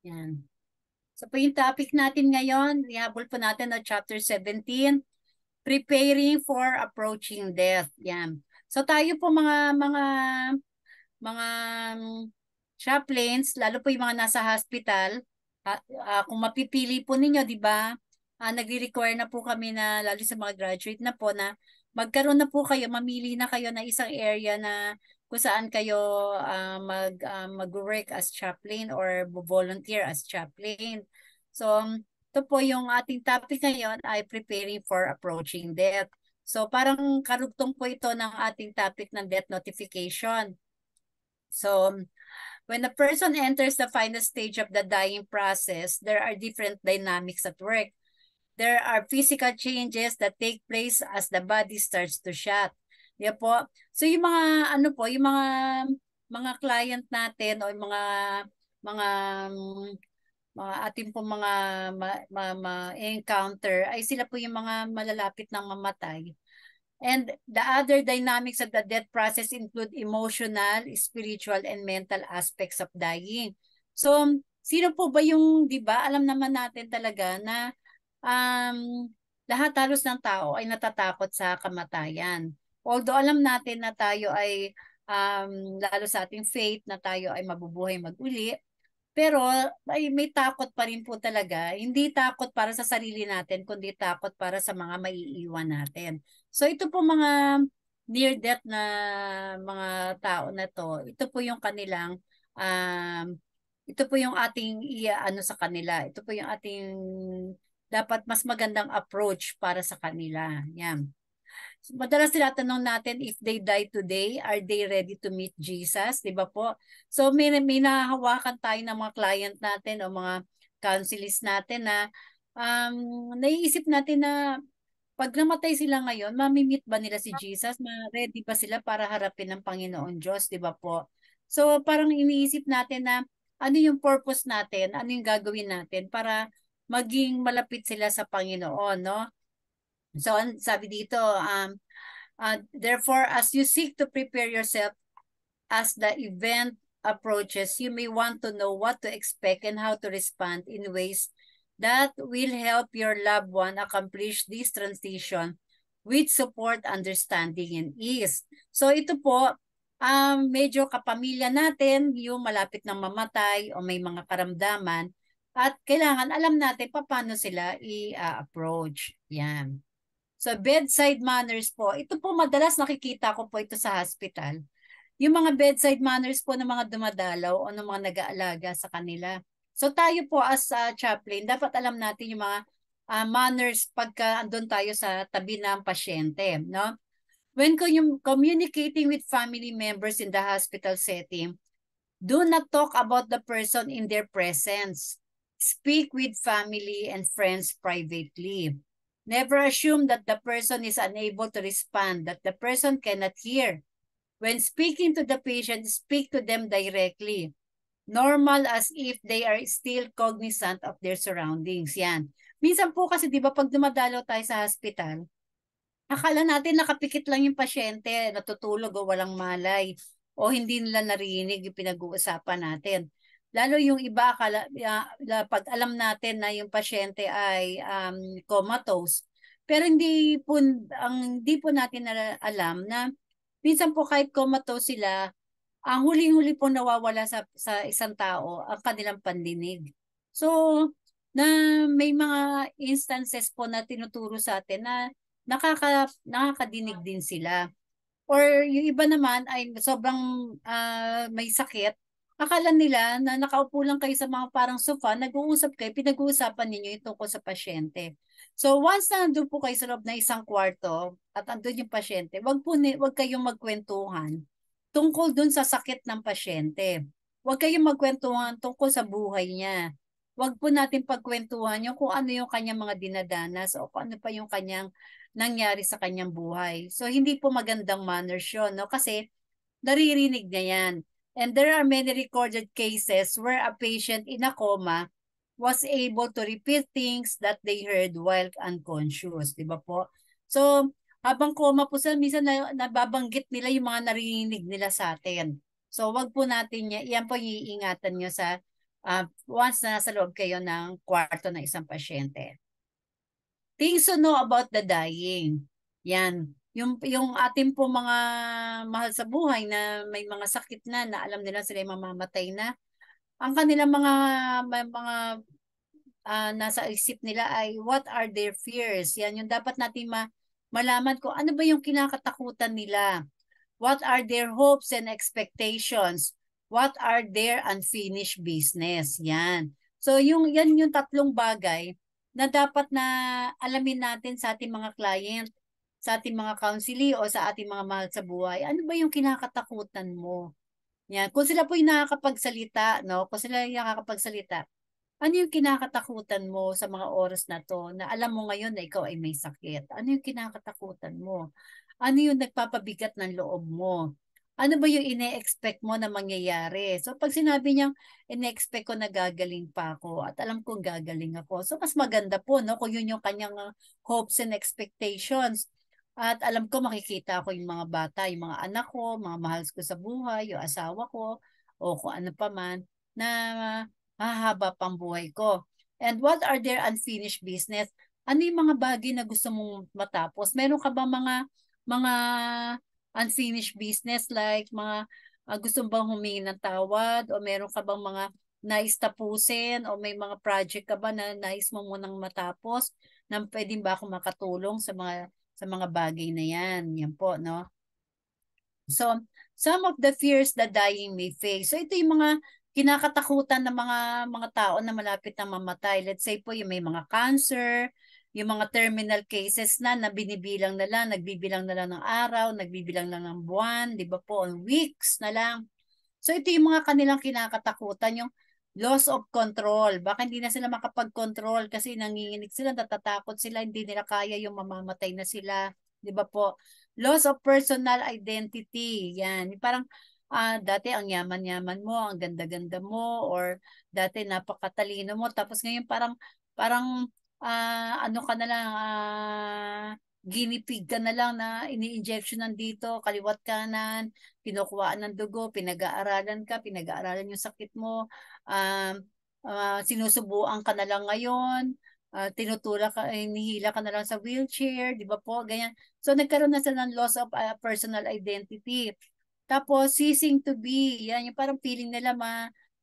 Yan. So po yung topic natin ngayon, ihabol po natin na Chapter 17, Preparing for Approaching Death. Yan. So tayo po mga chaplains, lalo po yung mga nasa hospital, kung mapipili po ninyo, di ba, nagre-require na po kami na, lalo sa mga graduate na po, na magkaroon na po kayo, mamili na kayo na isang area na kung saan kayo mag-work as chaplain or volunteer as chaplain. So, ito po yung ating topic ngayon ay preparing for approaching death. So, parang karugtong po ito ng ating topic ng death notification. So, when a person enters the final stage of the dying process, there are different dynamics at work. There are physical changes that take place as the body starts to shut. Yan po. So yung mga ano po, yung mga client natin o yung mga mga ating po mga encounter ay sila po yung mga malalapit ng mamatay. And the other dynamics of the death process include emotional, spiritual, and mental aspects of dying. So, sino po ba yung, di ba, alam naman natin talaga na lahat halos ng tao ay natatakot sa kamatayan. Although alam natin na tayo ay, lalo sa ating faith, na tayo ay mabubuhay mag-uli, pero may takot pa rin po talaga. Hindi takot para sa sarili natin, kundi takot para sa mga maiiwan natin. So ito po mga near death na mga tao na to, ito po yung kanilang ito po yung ating ano sa kanila. Ito po yung ating dapat mas magandang approach para sa kanila. Yan. Madalas tinatanong natin if they die today, are they ready to meet Jesus? Di ba po? So may nahahawakan tayo ng mga client natin o mga counselists natin na naiisip natin na pag namatay sila ngayon, mamimit ba nila si Jesus? Ready ba sila para harapin ng Panginoon Diyos? Di ba po? So parang iniisip natin na ano yung purpose natin, ano yung gagawin natin para maging malapit sila sa Panginoon, no? So, sabi dito, therefore, as you seek to prepare yourself as the event approaches, you may want to know what to expect and how to respond in ways that will help your loved one accomplish this transition with support, understanding, and ease. So, ito po, medyo kapamilya natin, yung malapit ng mamatay o may mga karamdaman, at kailangan alam natin paano sila i-approach. Yan. So bedside manners po, ito po madalas nakikita ko po ito sa hospital. Yung mga bedside manners po ng mga dumadalaw o ng mga nag-aalaga sa kanila. So tayo po as chaplain, dapat alam natin yung mga manners pagka andun tayo sa tabi ng pasyente, no? When communicating with family members in the hospital setting, do not talk about the person in their presence. Speak with family and friends privately. Never assume that the person is unable to respond, that the person cannot hear. When speaking to the patient, speak to them directly. Normal as if they are still cognizant of their surroundings. Yan. Minsan po kasi, di ba, pag dumadalo tayo sa hospital, akala natin nakapikit lang yung pasyente, natutulog o walang malay, o hindi nila narinig yung pinag-uusapan natin. Lalo yung iba, pag alam natin na yung pasyente ay comatose, pero hindi po natin alam na minsan po kahit comatose sila, ang huling-huli po nawawala sa isang tao ang kanilang pandinig. So, na may mga instances po na tinuturo sa atin na nakakadinig din sila. Or yung iba naman ay sobrang may sakit. Akala nila na nakaupo lang kayo sa mga parang sofa, nag-uusap kayo, pinag-uusapan ninyo yung tungkol sa pasyente. So once na nandun po kayo sa loob na isang kwarto at andun yung pasyente, wag kayong magkwentuhan tungkol dun sa sakit ng pasyente. Wag kayong magkwentuhan tungkol sa buhay niya. Wag po natin pagkwentuhan yung kung ano yung kanyang mga dinadanas o kung ano pa yung kanyang nangyari sa kanyang buhay. So, hindi po magandang manners yun, no? Kasi naririnig niya yan. And there are many recorded cases where a patient in a coma was able to repeat things that they heard while unconscious. Di ba po? So, habang coma po sila, minsan nababanggit nila yung mga narinig nila sa atin. So, wag po natin yan po yung iingatan nyo sa once na nasa loob kayo ng kwarto ng isang pasyente. Things to know about the dying. Yan. Yung ating po mga mahal sa buhay na may mga sakit na alam nila sila mamamatay na. Ang kanilang mga nasa isip nila ay what are their fears. Yan yung dapat natin malaman ko ano ba yung kinakatakutan nila. What are their hopes and expectations? What are their unfinished business? Yan. So yan yung tatlong bagay na dapat na alamin natin sa ating mga client, sa ating mga counselee o sa ating mga mahal sa buhay. Ano ba yung kinakatakutan mo? Yan. Kung sila po yung nakakapagsalita, no? Kung sila yung nakakapagsalita, ano yung kinakatakutan mo sa mga oras na to na alam mo ngayon na ikaw ay may sakit? Ano yung kinakatakutan mo? Ano yung nagpapabigat ng loob mo? Ano ba yung ine-expect mo na mangyayari? So pag sinabi niyang ine-expect ko na gagaling pa ako at alam kong gagaling ako. So mas maganda po no kung yun yung kanyang hopes and expectations. At alam ko makikita ko yung mga bata, yung mga anak ko, mga mahal ko sa buhay, yung asawa ko o kung ano pa man na hahaba pang buhay ko. And what are their unfinished business? Ano yung mga bagay na gusto mong matapos? Meron ka ba mga unfinished business like mga gusto bang humingi ng tawad o meron ka bang mga nais tapusin o may mga project ka ba na nais mo munang matapos na pwedeng ba ako makatulong sa mga bagay na yan? Yan po, no? So, some of the fears the dying may face. So, ito yung mga kinakatakutan ng mga tao na malapit na mamatay. Let's say po, yung may mga cancer, yung mga terminal cases na binibilang na lang, nagbibilang na lang ng araw, nagbibilang na lang ng buwan, di ba po, weeks na lang. So, ito yung mga kanilang kinakatakutan, yung loss of control. Baka hindi na sila makapag-control kasi nanginginig sila, natatakot sila, hindi nila kaya yung mamamatay na sila. Di ba po? Loss of personal identity. Yan. Parang dati ang yaman-yaman mo, ang ganda-ganda mo, or dati napakatalino mo. Tapos ngayon parang ano ka na lang, guinea pig ka na lang na ini-injection dito, kaliwat kanan, kinukuhaan ng dugo, pinag-aaralan ka, pinag-aaralan yung sakit mo, um, sinusubuan ka na lang ngayon, tinutulak ka, hinihila ka na lang sa wheelchair, di ba po? Ganyan. So nagkaroon na sila ng loss of personal identity. Tapos ceasing to be, yan yung parang feeling nila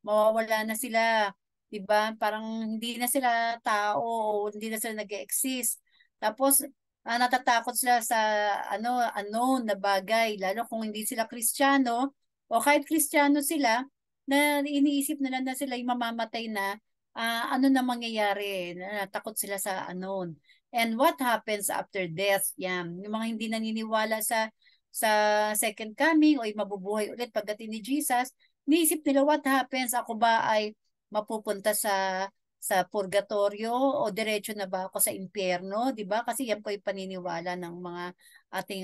mawawala na sila, 'di ba? Parang hindi na sila tao o hindi na sila nag-exist. Tapos natatakot sila sa unknown na bagay, lalo kung hindi sila Kristiyano o kahit Kristiyano sila na iniisip nila na sila yung mamamatay na ano na mangyayari, natakot sila sa unknown. And what happens after death? Yan, yung mga hindi naniniwala sa second coming o mabubuhay ulit pagdating ni Jesus, niisip nila what happens, ako ba ay mapupunta sa purgatorio o diretso na ba ako sa impyerno, 'di ba? Kasi yan po yung paniniwala ng mga ating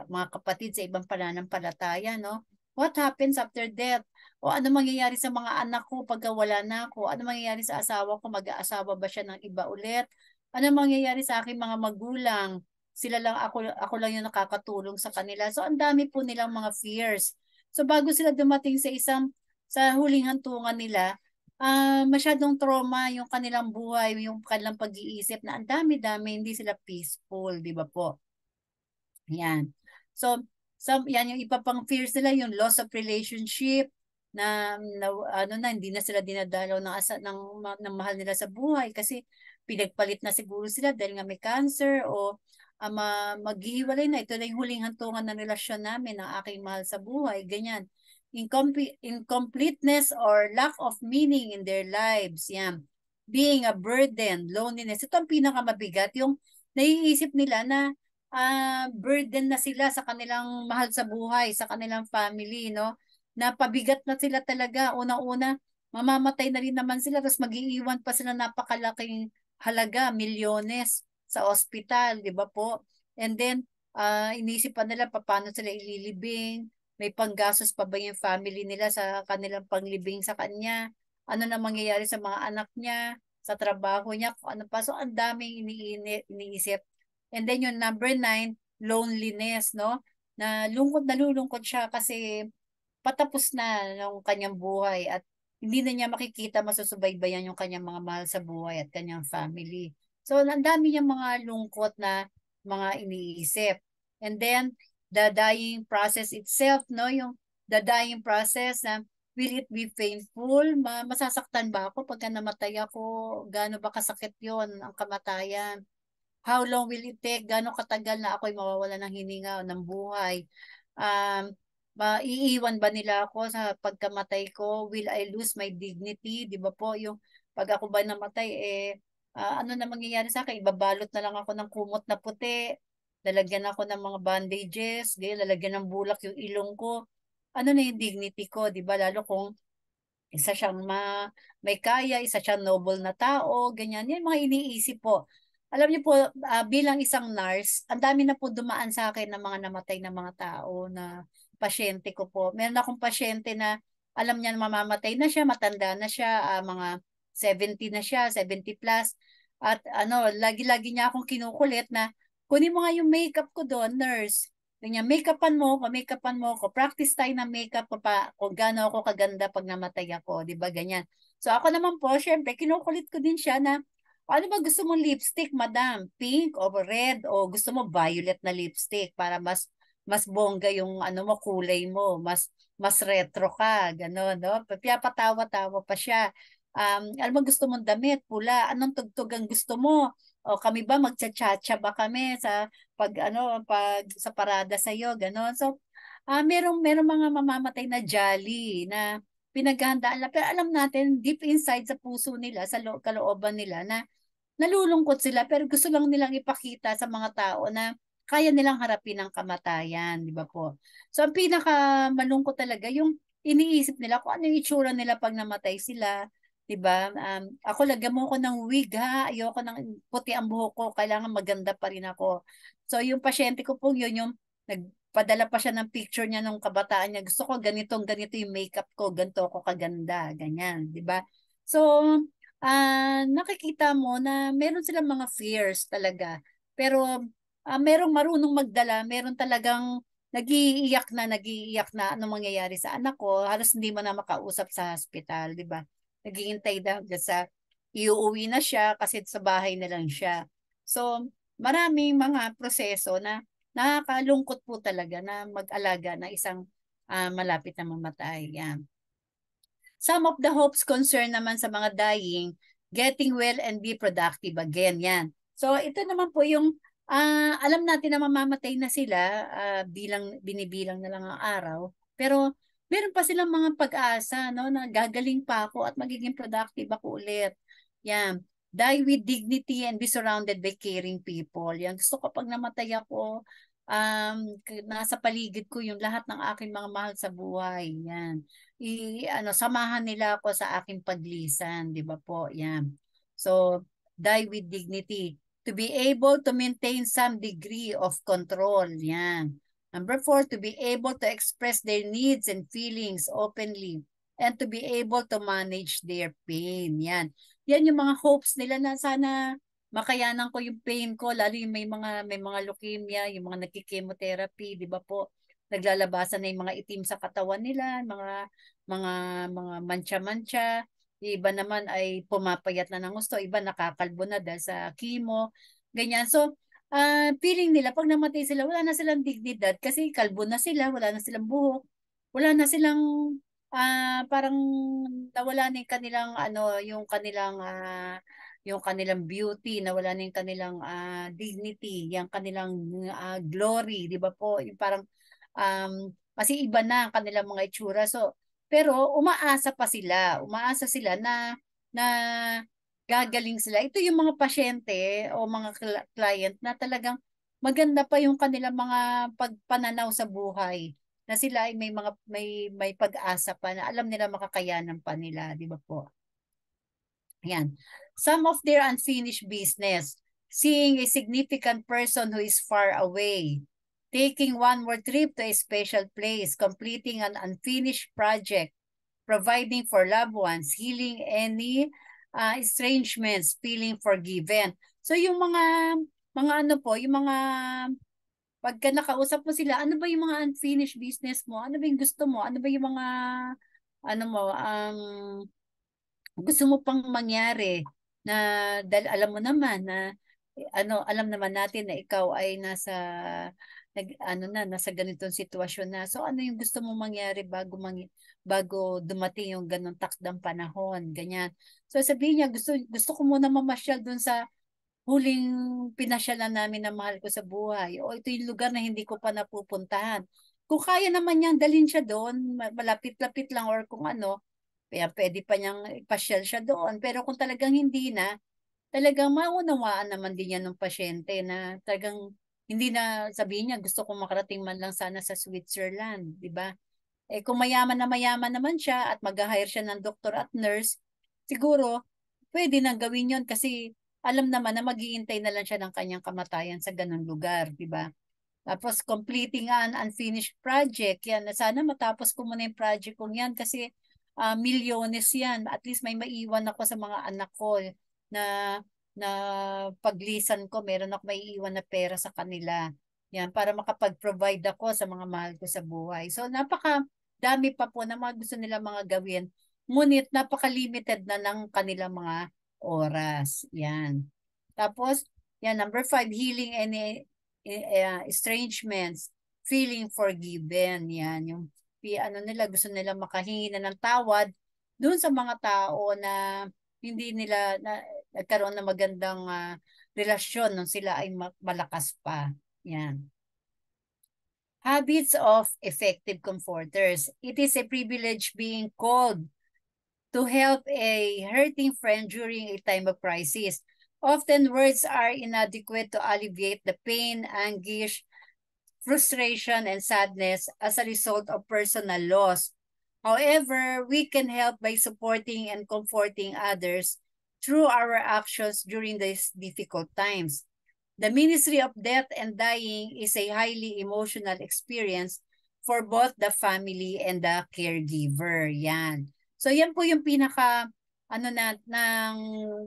mga kapatid sa ibang pananampalataya, no? What happens after death? O ano mangyayari sa mga anak ko pagka wala na ako? Ano mangyayari sa asawa ko? Mag-aasawa ba siya ng iba ulit? Ano mangyayari sa aking mga magulang? Sila lang ako lang yung nakakatulong sa kanila. So ang dami po nilang mga fears. So bago sila dumating sa huling hantungan nila, masyadong trauma yung kanilang buhay, yung kanilang pag-iisip na ang dami-dami, hindi sila peaceful, di ba po? Yan. So, yan yung iba pang fears nila, yung loss of relationship, hindi na sila dinadalaw ng mahal nila sa buhay kasi pinagpalit na siguro sila dahil nga may cancer o maghihiwalay na. Ito na yung huling hantungan ng relasyon namin ng aking mahal sa buhay. Ganyan. Incompleteness or lack of meaning in their lives. Yan. Being a burden, loneliness. Ito ang pinakamabigat. Yung naiisip nila na burden na sila sa kanilang mahal sa buhay, sa kanilang family, no? Napabigat na sila talaga. Una-una, mamamatay na rin naman sila, tapos mag-iiwan pa sila napakalaking halaga, milyones sa ospital, di ba po? And then, inisip pa nila paano sila ililibing, may panggastos pa ba yung family nila sa kanilang panglibing sa kanya, ano na mangyayari sa mga anak niya, sa trabaho niya, kung ano pa. So, ang daming iniisip. And then yung number 9, loneliness, no? Nalulungkot siya kasi patapos na ng kanyang buhay at hindi na niya makikita masusubaybayan yung kanyang mga mahal sa buhay at kanyang family. So, ang dami niyang mga lungkot na mga iniisip. And then, the dying process itself, no? Yung the dying process na will it be painful? Masasaktan ba ako pagka namatay ako? Gaano ba kasakit yon ang kamatayan? How long will it take? Gaano katagal na ako'y mawawala ng hininga o ng buhay? Iiwan ba nila ako sa pagkamatay ko? Will I lose my dignity? Di ba po, yung pag ako ba namatay, ano na mangyayari sa akin? Ibabalot na lang ako ng kumot na puti, lalagyan ako ng mga bandages, ganyan, lalagyan ng bulak yung ilong ko. Ano na yung dignity ko, di ba? Lalo kung isa siyang may kaya, isa siyang noble na tao, ganyan. Yan mga iniisip po. Alam niyo po, bilang isang nurse, ang dami na po dumaan sa akin ng mga namatay na mga tao na pasyente ko po. Meron akong pasyente na alam niya na mamamatay na siya, matanda na siya, mga 70 na siya, 70 plus. At ano, lagi-lagi niya akong kinukulit na kunin mo nga yung makeup ko doon, nurse. Ganyan, make-upan mo ko. Practice tayo ng makeup pa kung gaano ako kaganda pag namatay ako, 'di ba? Ganyan. So ako naman po, syempre, kinukulit ko din siya na ano ba gusto mong lipstick, madam? Pink o red o gusto mo violet na lipstick para mas bongga yung ano mo kulay mo, mas retro ka, gano'n, no? Patawa-tawa pa siya. Ano ba gusto mong damit? Pula. Anong tugtog ang gusto mo? O kami ba magcha-cha-cha ba kami pag sa parada sa iyo, gano'n. So, merong mga mamamatay na jolly na pinaghahandaan lang. Pero alam natin, deep inside sa puso nila, sa kalooban nila, na nalulungkot sila pero gusto lang nilang ipakita sa mga tao na kaya nilang harapin ang kamatayan, di ba po? So ang pinaka malungkot talaga yung iniisip nila kung ano yung itsura nila pag namatay sila, di ba? Ako lagyan mo ko ng wig ha, ayoko ng puti ang buhok ko, kailangan maganda pa rin ako. So yung pasyente ko po yun yung nagpadala pa siya ng picture niya nung kabataan niya. Gusto ko ganito yung makeup ko, ganito ako kaganda, ganyan, di ba? So, nakikita mo na meron silang mga fears talaga. Pero merong marunong magdala, meron talagang nagiiyak na ano mangyayari sa anak ko, halos hindi mo na makausap sa hospital, di ba? Naghihintay na hanggang sa iuwi na siya kasi sa bahay na lang siya. So, maraming mga proseso na nakakalungkot po talaga na mag-alaga na isang malapit na mamatay. Yan. Some of the hopes concern naman sa mga dying, getting well and be productive again. Yan. So ito naman po yung alam natin na mamamatay na sila, binibilang na lang ang araw. Pero meron pa silang mga pag-asa, no, na gagaling pa ako at magiging productive ako ulit. Yan. Die with dignity and be surrounded by caring people. Yan. Gusto ko pag namatay ako, nasa paligid ko yung lahat ng aking mga mahal sa buhay. Yan. Samahan nila ako sa aking paglisan, di ba po? Yan. So, die with dignity. To be able to maintain some degree of control. Yan. Number 4, to be able to express their needs and feelings openly and to be able to manage their pain. Yan. Yan yung mga hopes nila na sana makayanan ko yung pain ko, lalo yung may mga leukemia, yung mga nagki-chemotherapy, di ba po? Naglalabasan na yung mga itim sa katawan nila, mga mga mantsa-mantsa. Iba naman ay pumapayat na ng gusto, iba nakakalbo na dahil sa chemo, ganyan. So, feeling nila pag namatay sila, wala na silang dignidad kasi kalbo na sila, wala na silang buhok, wala na silang parang nawala na yung kanilang yung kanilang beauty, nawala na yung kanilang dignity, yung kanilang glory, di ba po? Yung parang kasi iba na ang kanilang mga itsura. So, pero umaasa sila na gagaling sila. Ito yung mga pasyente o mga client na talagang maganda pa yung kanilang mga pagpananaw sa buhay na sila ay may pag-asa pa na alam nila makakayanan pa nila, di ba po? Yan. Some of their unfinished business. Seeing a significant person who is far away. Taking one more trip to a special place. Completing an unfinished project. Providing for loved ones. Healing any estrangements. Feeling forgiven. So yung mga ano po, yung mga pagka nakausap mo sila, ano ba yung mga unfinished business mo? Ano ba yung gusto mo? Ano ba yung mga ano mo, gusto mo pang mangyari na dahil alam mo naman na ano, alam naman natin na ikaw ay nasa ganitong sitwasyon na. So ano yung gusto mong mangyari bago dumating yung ganong takdang panahon, ganyan. So sabihin niya, gusto ko muna mamasyal dun sa huling pinasyalan namin na mahal ko sa buhay. O ito yung lugar na hindi ko pa napupuntahan. Kung kaya naman niyang dalhin siya doon, malapit-lapit lang or kung ano, kaya pwede pa niyang ipasyal siya doon. Pero kung talagang hindi na, talagang maunawaan naman din yan ng pasyente na talagang hindi na sabihin niya gusto kong makarating man lang sana sa Switzerland, di ba? Eh kung mayaman naman siya at mag-hire siya ng doktor at nurse, siguro pwede nang gawin yon kasi alam naman na maghihintay na lang siya ng kanyang kamatayan sa ganung lugar, di ba? Tapos completing an unfinished project. Yan, sana matapos ko muna yung project kong yan kasi milyones yan. At least may maiwan ako sa mga anak ko na na paglisan ko, meron ako maiiwan na pera sa kanila. Yan, para makapag-provide ako sa mga mahal ko sa buhay. So napaka dami pa po na mga gusto nila mga gawin. Ngunit napaka-limited na ng kanilang mga oras. Yan. Tapos, yan, number 5, healing any estrangements, feeling forgiven. Yan, yung ano nila, gusto nila makahingi na ng tawad doon sa mga tao na hindi nila nagkaroon ng magandang relasyon nung sila ay malakas pa. Yan. Habits of effective comforters. It is a privilege being called to help a hurting friend during a time of crisis. Often words are inadequate to alleviate the pain, anguish, frustration, and sadness as a result of personal loss. However, we can help by supporting and comforting others through our actions during these difficult times. The ministry of death and dying is a highly emotional experience for both the family and the caregiver. Yan. So yan po yung pinaka ano na ng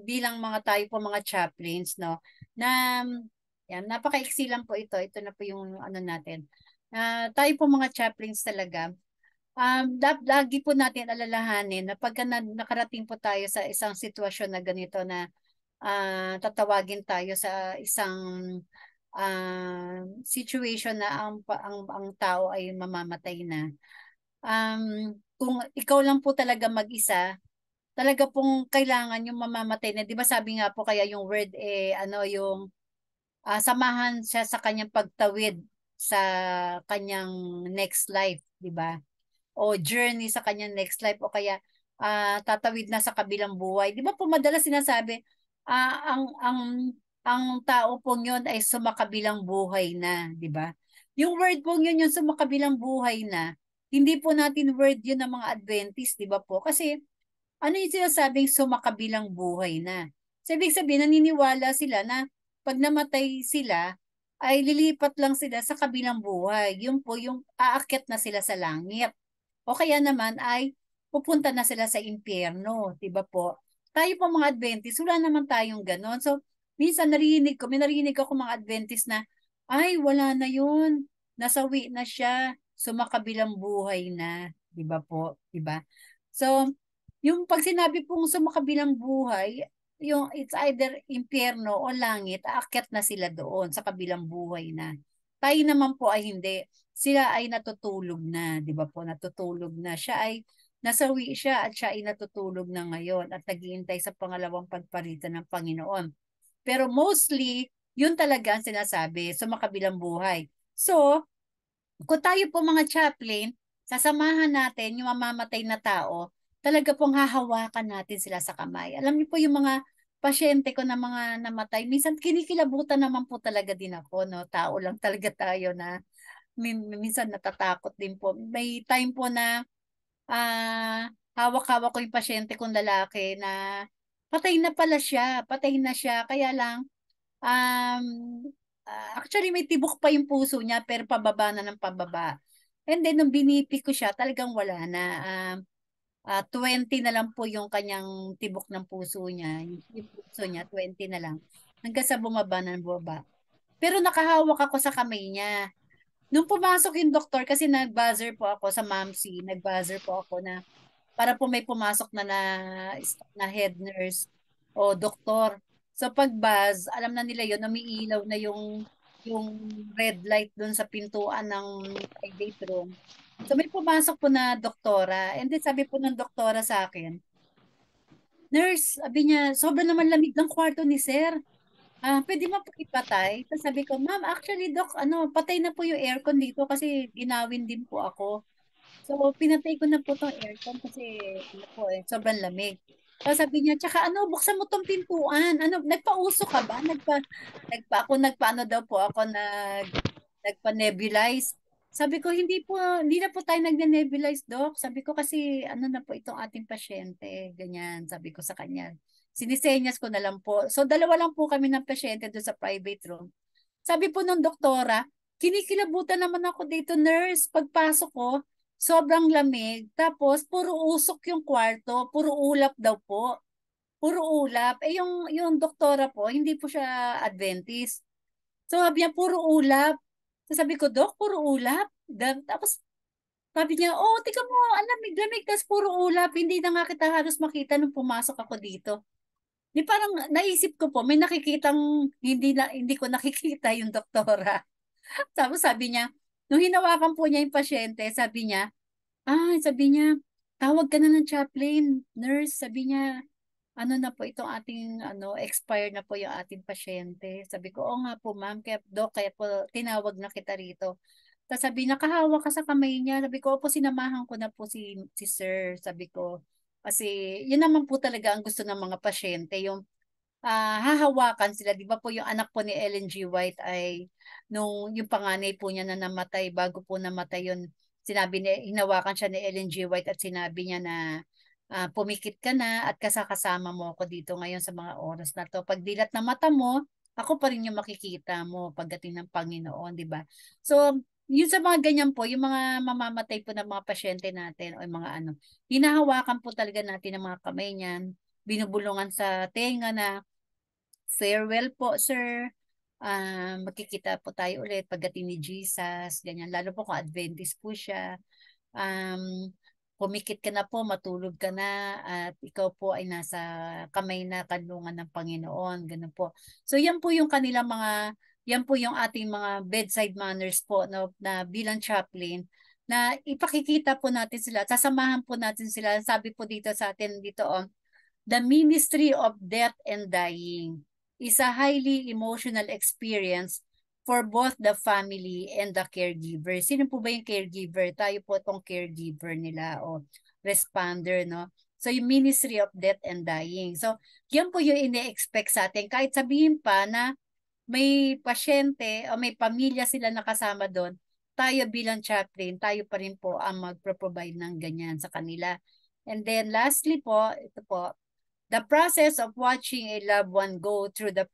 bilang mga tayo po mga chaplains no na yan napakaiksi lang po ito. Ito na po yung ano natin. Tayo po mga chaplains talaga. Lagi po natin alalahanin na pagka nakarating po tayo sa isang sitwasyon na ganito na tatawagin tayo sa isang situation na ang tao ay mamamatay na. Kung ikaw lang po talaga mag-isa, talaga pong kailangan yung mamamatay na. 'Di ba sabi nga po kaya yung word ano yung samahan siya sa kanyang pagtawid sa kanyang next life, 'di ba? O journey sa kanyang next life o kaya tatawid na sa kabilang buhay. 'Di ba po madalas sinasabi ang tao pong 'yon ay sumakabilang buhay na, 'di ba? Yung word pong 'yon yung sumakabilang buhay na, hindi po natin word 'yun ng mga Adventist, 'di ba po? Kasi ano yung sinasabing sumakabilang buhay na? So, ibig sabihin, naniniwala sila na pag namatay sila, ay lilipat lang sila sa kabilang buhay. Yun po, yung aakyat na sila sa langit. O kaya naman ay pupunta na sila sa impyerno, 'di ba po? Tayo po mga Adventist, wala naman tayong ganon. So, minsan may narinig ako mga Adventist na, ay, wala na yun. Nasawi na siya. Sumakabilang buhay na. 'Di ba po? 'Di ba? So, yung pag sinabi pong sumakabilang buhay, yung it's either impyerno o langit, aakyat na sila doon sa kabilang buhay na. Tayo naman po ay hindi. Sila ay natutulog na, di ba po? Natutulog na. Nasawi siya at siya ay natutulog na ngayon at naghihintay sa pangalawang pagparitan ng Panginoon. Pero mostly, yun talaga ang sinasabi, sumakabilang buhay. So, kung tayo po mga chaplain, sasamahan natin yung mamamatay na tao, talaga pong hahawakan natin sila sa kamay. Alam niyo po yung mga pasyente ko na mga namatay, minsan kinikilabutan naman po talaga din ako, no? Tao lang talaga tayo na minsan natatakot din po. May time po na hawak-hawak ko yung pasyente kong lalaki na patay na siya, kaya lang Um, actually, may tibok pa yung puso niya, pero pababa na ng pababa. And then, nung binipi ko siya, talagang wala na. 20 na lang po yung kanyang tibok ng puso niya. Yung puso niya, 20 na lang. Hanggang sa bumaba na bumaba. pero nakahawak ako sa kamay niya. Nung pumasok yung doktor, kasi nag-buzzer po ako sa Mamsi, nag-buzzer po ako na para po may pumasok na head nurse o doktor. So pag buzz, alam na nila yun, umiilaw na yung red light doon sa pintuan ng private room. So may pumasok po na doktora, and then sabi po ng doktora sa akin, "Nurse," sabi niya, "sobrang naman lamig ng kwarto ni sir. Pwede mo po ipatay?" Tapos sabi ko, "Ma'am, actually doc, patay na po yung aircon dito kasi ginawin din po ako." So, pinatay ko na po tong aircon kasi ano po eh, sobrang lamig. Tapos sabi niya, "Tsaka buksan mo tong pintuan. Nagpauso ka ba? Nagpaano daw po ako, nagpa-nebulize." Sabi ko, hindi na po tayo nagne-nebulize, doc. Sabi ko kasi ano na po itong ating pasyente, ganyan, sabi ko sa kanya. Sinisenyas ko na lang po. So, dalawa lang po kami ng pasyente doon sa private room. Sabi po ng doktora, "Kinikilabutan naman ako dito, nurse. Pagpasok ko, sobrang lamig. Tapos, puro usok yung kwarto. Puro ulap daw po. Puro ulap." Yung doktora po, hindi po siya Adventist. So, sabi niya, puro ulap. So, sabi ko, "Dok, puro ulap?" Tapos, sabi niya, "Oh, tika mo, ang lamig-lamig. Tapos, puro ulap. Hindi na nga kita halos makita nung pumasok ako dito." Di parang naisip ko po, may nakikitang hindi ko nakikita yung doktora. Tapos sabi niya, nung hinawakan po niya yung pasyente, sabi niya, "Tawag ka na ng chaplain, nurse." Sabi niya, "Ano na po itong ating, expired na po yung ating pasyente." Sabi ko, "Oo nga po ma'am, kaya po tinawag na kita rito." Tapos sabi, "Nakahawa ka sa kamay niya." Sabi ko, "Opo, sinamahan ko na po si sir." Sabi ko, kasi yun naman po talaga ang gusto ng mga pasyente, yung hahawakan sila. Di ba po yung anak po ni Ellen G. White ay nung yung panganay po niya na namatay, bago po namatay yun, hinawakan siya ni Ellen G. White at sinabi niya na, "Pumikit ka na at kasama mo ako dito ngayon sa mga oras na to. Pag dilat na mata mo, ako pa rin yung makikita mo pagdating ng Panginoon," di ba? So, yun sa mga ganyan po, yung mga mamamatay po ng mga pasyente natin o yung mga hinahawakan po talaga natin ang mga kamay niyan, binubulungan sa tenga na, "Farewell po, sir. Magkikita po tayo ulit pagdating ni Jesus," ganyan. Lalo po kung Adventist po siya. Um, "Pumikit ka na po, matulog ka na, at ikaw po ay nasa kamay na kanlungan ng Panginoon." Ganun po. So yan po yung ating mga bedside manners po, no, na bilang chaplain, na ipakikita po natin sila, sasamahan po natin sila. Sabi po dito sa atin dito, "The ministry of death and dying is a highly emotional experience for both the family and the caregiver." Sino po ba yung caregiver? Tayo po itong caregiver nila o responder, no? So, yung ministry of death and dying. So, yan po yung ine-expect sa atin. Kahit sabihin pa na may pasyente o may pamilya sila nakasama doon, tayo bilang chaplain, tayo pa rin po ang magpro-provide ng ganyan sa kanila. And then lastly po, ito po, the process of watching a loved one go through the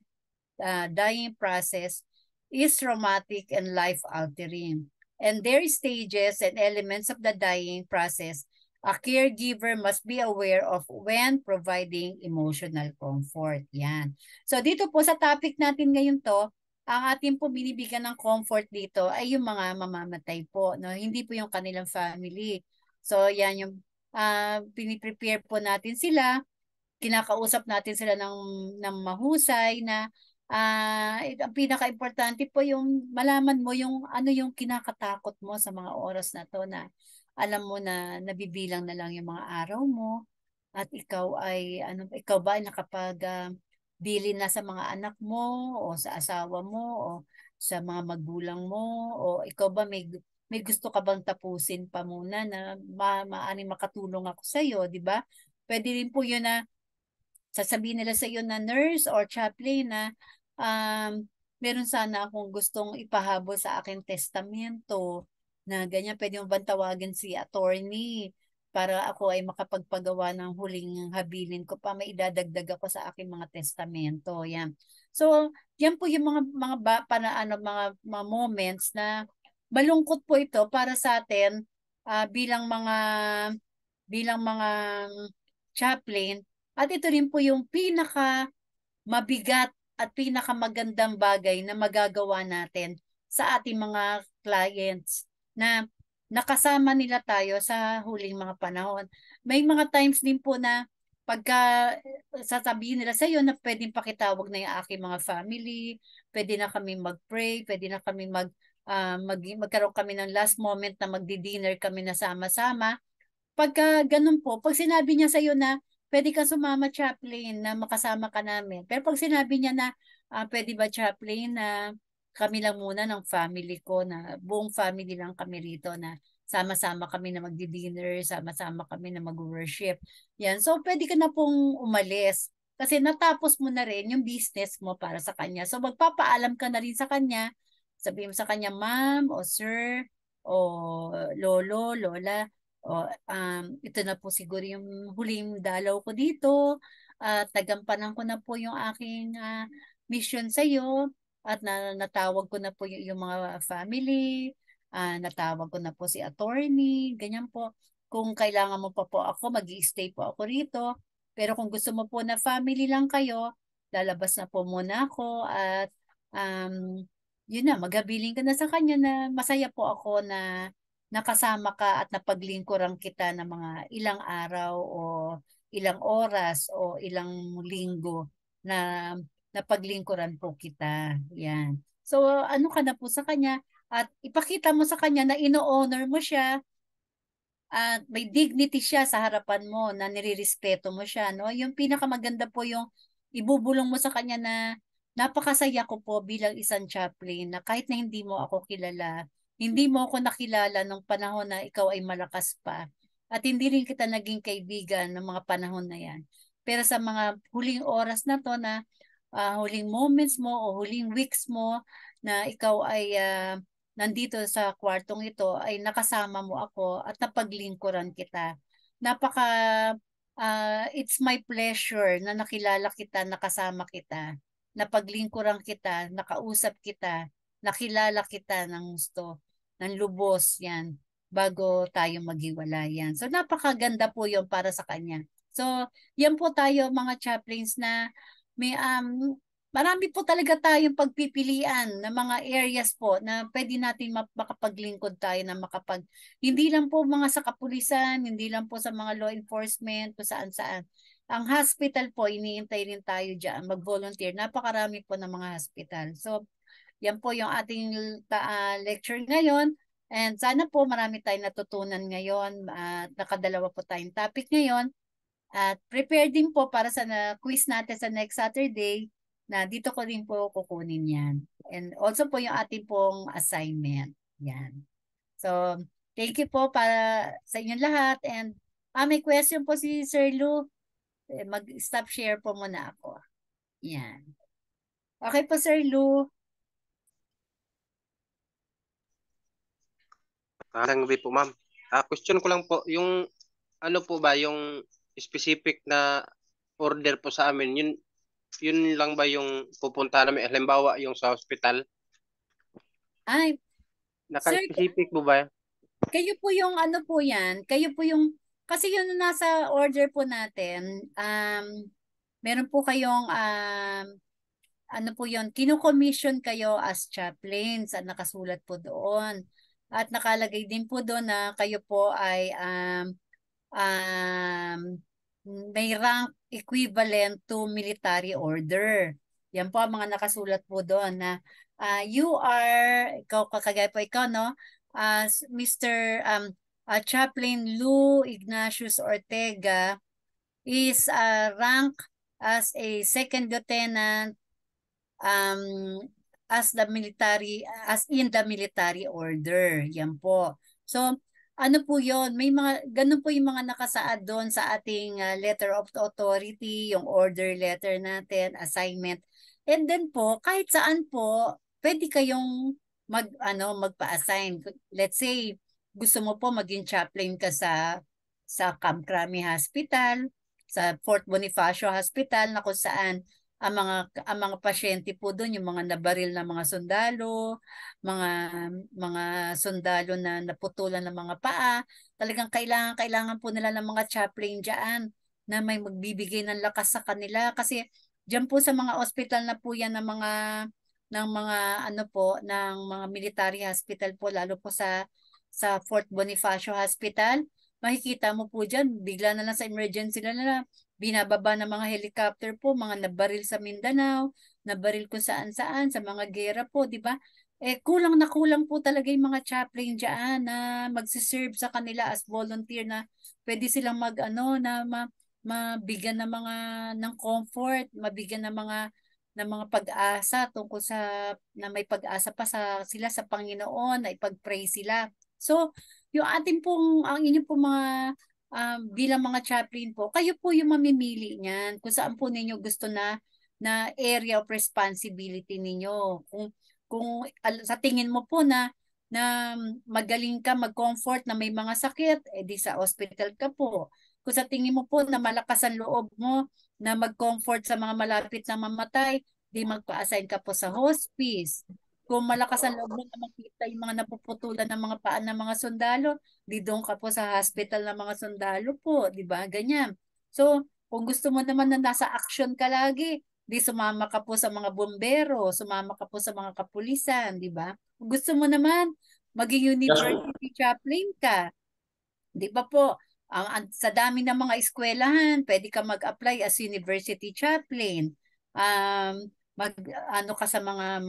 dying process is traumatic and life-altering. And there are stages and elements of the dying process a caregiver must be aware of when providing emotional comfort. Yan. So dito po sa topic natin ngayon to, ang ating po binibigyan ng comfort dito ay yung mga mamamatay po, no? Hindi po yung kanilang family. So yan yung piniprepare po natin sila, kinakausap natin sila ng mahusay na, ang pinaka-importante po yung malaman mo yung ano yung kinakatakot mo sa mga oras na to, na alam mo na nabibilang na lang yung mga araw mo, at ikaw ba ay nakapag bili na sa mga anak mo o sa asawa mo o sa mga magulang mo, o ikaw ba may gusto ka bang tapusin pa muna na maaring makatulong ako sa iyo, di ba? Pwede rin po yun na sasabihin nila sa iyo na nurse or chaplain na, meron sana akong gustong ipahabol sa aking testamento na ganyan. Pwede mo bang tawagin si attorney para ako ay makapagpagawa ng huling habilin ko pa, may idadagdag ako sa aking mga testamento. Yan. So, yan po yung mga moments na malungkot po ito para sa atin, bilang mga chaplain, at ito rin po yung pinaka mabigat at pinakamagandang bagay na magagawa natin sa ating mga clients na nakasama nila tayo sa huling mga panahon. May mga times din po na pagka sasabihin nila sa iyo na pwedeng pakitawag na yung aking mga family, pwede na kami mag-pray, pwede na kami magkaroon kami ng last moment na magdi-dinner kami na sama-sama. Pagka ganun po, pag sinabi niya sa iyo na pwede ka sumama, Chaplain, na makasama ka namin. Pero pag sinabi niya na pwede ba, Chaplain, na kami lang muna ng family ko, na buong family lang kami rito, na sama-sama kami na magdi-dinner, sama-sama kami na mag-worship. Yan. So, pwede ka na pong umalis. Kasi natapos mo na rin yung business mo para sa kanya. So, magpapaalam ka na rin sa kanya. Sabihin mo sa kanya, ma'am, o sir, o lolo, lola, o, ito na po siguro yung huling dalaw ko dito. Tagampanan ko na po yung aking mission sa iyo at natawag ko na po yung mga family, natawag ko na po si attorney, ganyan po. Kung kailangan mo pa po ako, mag-i-stay po ako rito. Pero kung gusto mo po na family lang kayo, lalabas na po muna ako at yun na, magabiling ka na sa kanya na masaya po ako na nakasama ka at napaglingkuran kita ng mga ilang araw o ilang oras o ilang linggo na napaglingkuran po kita. Yan. So ano ka na po sa kanya at ipakita mo sa kanya na ino-honor mo siya at may dignity siya sa harapan mo na nirerespeto mo siya, no? Yung pinakamaganda po yung ibubulong mo sa kanya na napakasaya ko po bilang isang chaplain na kahit na hindi mo ako kilala, hindi mo ako nakilala nung panahon na ikaw ay malakas pa at hindi rin kita naging kaibigan ng mga panahon na yan. Pero sa mga huling oras na to na huling moments mo o huling weeks mo na ikaw ay nandito sa kwartong ito ay nakasama mo ako at napaglingkuran kita. Napaka it's my pleasure na nakilala kita, nakasama kita, napaglingkuran kita, nakausap kita, nakilala kita ng gusto, ng lubos yan bago tayo maghiwalayan. So napakaganda po 'yon para sa kanya. So yan po tayo mga chaplains na may marami po talaga tayong pagpipilian ng mga areas po na pwede natin makapaglingkod tayo na hindi lang po mga sa kapulisan, hindi lang po sa mga law enforcement, kung saan-saan. Ang hospital po, iniintay rin tayo dyan, mag-volunteer. Napakarami po ng mga hospital. So, yan po yung ating lecture ngayon. And sana po marami tayong natutunan ngayon. Nakadalawa po tayong topic ngayon. At prepare din po para sa quiz natin sa next Saturday na dito ko rin po kukunin yan. And also po yung ating pong assignment. Yan. So, thank you po para sa inyong lahat. And may question po si Sir Lou. Mag-stop share po muna ako. Yan. Okay po, Sir Lou. Magandang gabi po, ma'am. Question ko lang po, yung ano po ba, yung specific na order po sa amin, yun lang ba yung pupunta namin? Halimbawa, yung sa hospital, Ay, Sir, naka-specific po ba? kayo po yung ano po yan, kayo po yung, kasi yun nasa order po natin, meron po kayong, ano po yun, kino-commission kayo as chaplains at nakasulat po doon. At nakalagay din po doon na kayo po ay um, may rank equivalent to military order. Yan po ang mga nakasulat po doon na you are, ikaw kakagaya po ikaw, no? As Mr. Chaplain Lou Ignatius Ortega is ranked as a second lieutenant um, as in the military order. Yan po. So, ano po yon? May mga, ganun po yung mga nakasaad doon sa ating letter of authority, yung order letter natin, assignment. And then po, kahit saan po, pwede kayong magpa-assign. Let's say, gusto mo po maging chaplain ka sa Camp Crame Hospital, sa Fort Bonifacio Hospital na kung saan ang mga pasyente po doon, yung mga nabaril na mga sundalo, mga mga sundalo na naputulan ng mga paa, talagang kailangan po nila ng mga chaplain diyan na may magbibigay ng lakas sa kanila kasi Diyan po sa mga ospital na po yan ng mga ano po ng mga military hospital po, lalo po sa Fort Bonifacio Hospital. Makikita mo po diyan, bigla na lang sa emergency na binababa ng mga helicopter po, mga nabaril sa Mindanao, nabaril kung saan-saan sa mga gera po, di ba? Kulang na kulang po talaga yung mga chaplain diyan na magsiserve sa kanila as volunteer, na pwede silang mag-ano na mabigyan ng mga ng comfort, mabigyan ng mga pag-asa tungkol sa na may pag-asa pa sila sa Panginoon, na ipag-pray sila. So, ang inyong pong mga bilang mga chaplain po, kayo po yung mamimili niyan kung saan po ninyo gusto na area of responsibility ninyo. Kung sa tingin mo po na magaling ka mag-comfort na may mga sakit, di sa hospital ka po. Kung sa tingin mo po na malakas ang loob mo na mag-comfort sa mga malapit na mamatay, di magpa-assign ka po sa hospice. Kung malakas ang loob mo na makita yung mga napuputulan ng mga paan ng mga sundalo, di doon ka po sa hospital ng mga sundalo po, di ba? Ganyan. So, kung gusto mo naman na nasa action ka lagi, di sumama ka po sa mga bombero, sumama ka po sa mga kapulisan, di ba? Kung gusto mo naman, maging Yes, university chaplain ka, di ba po? Sa dami ng mga eskwelahan, pwede ka mag-apply as university chaplain. Um, ano ka sa mga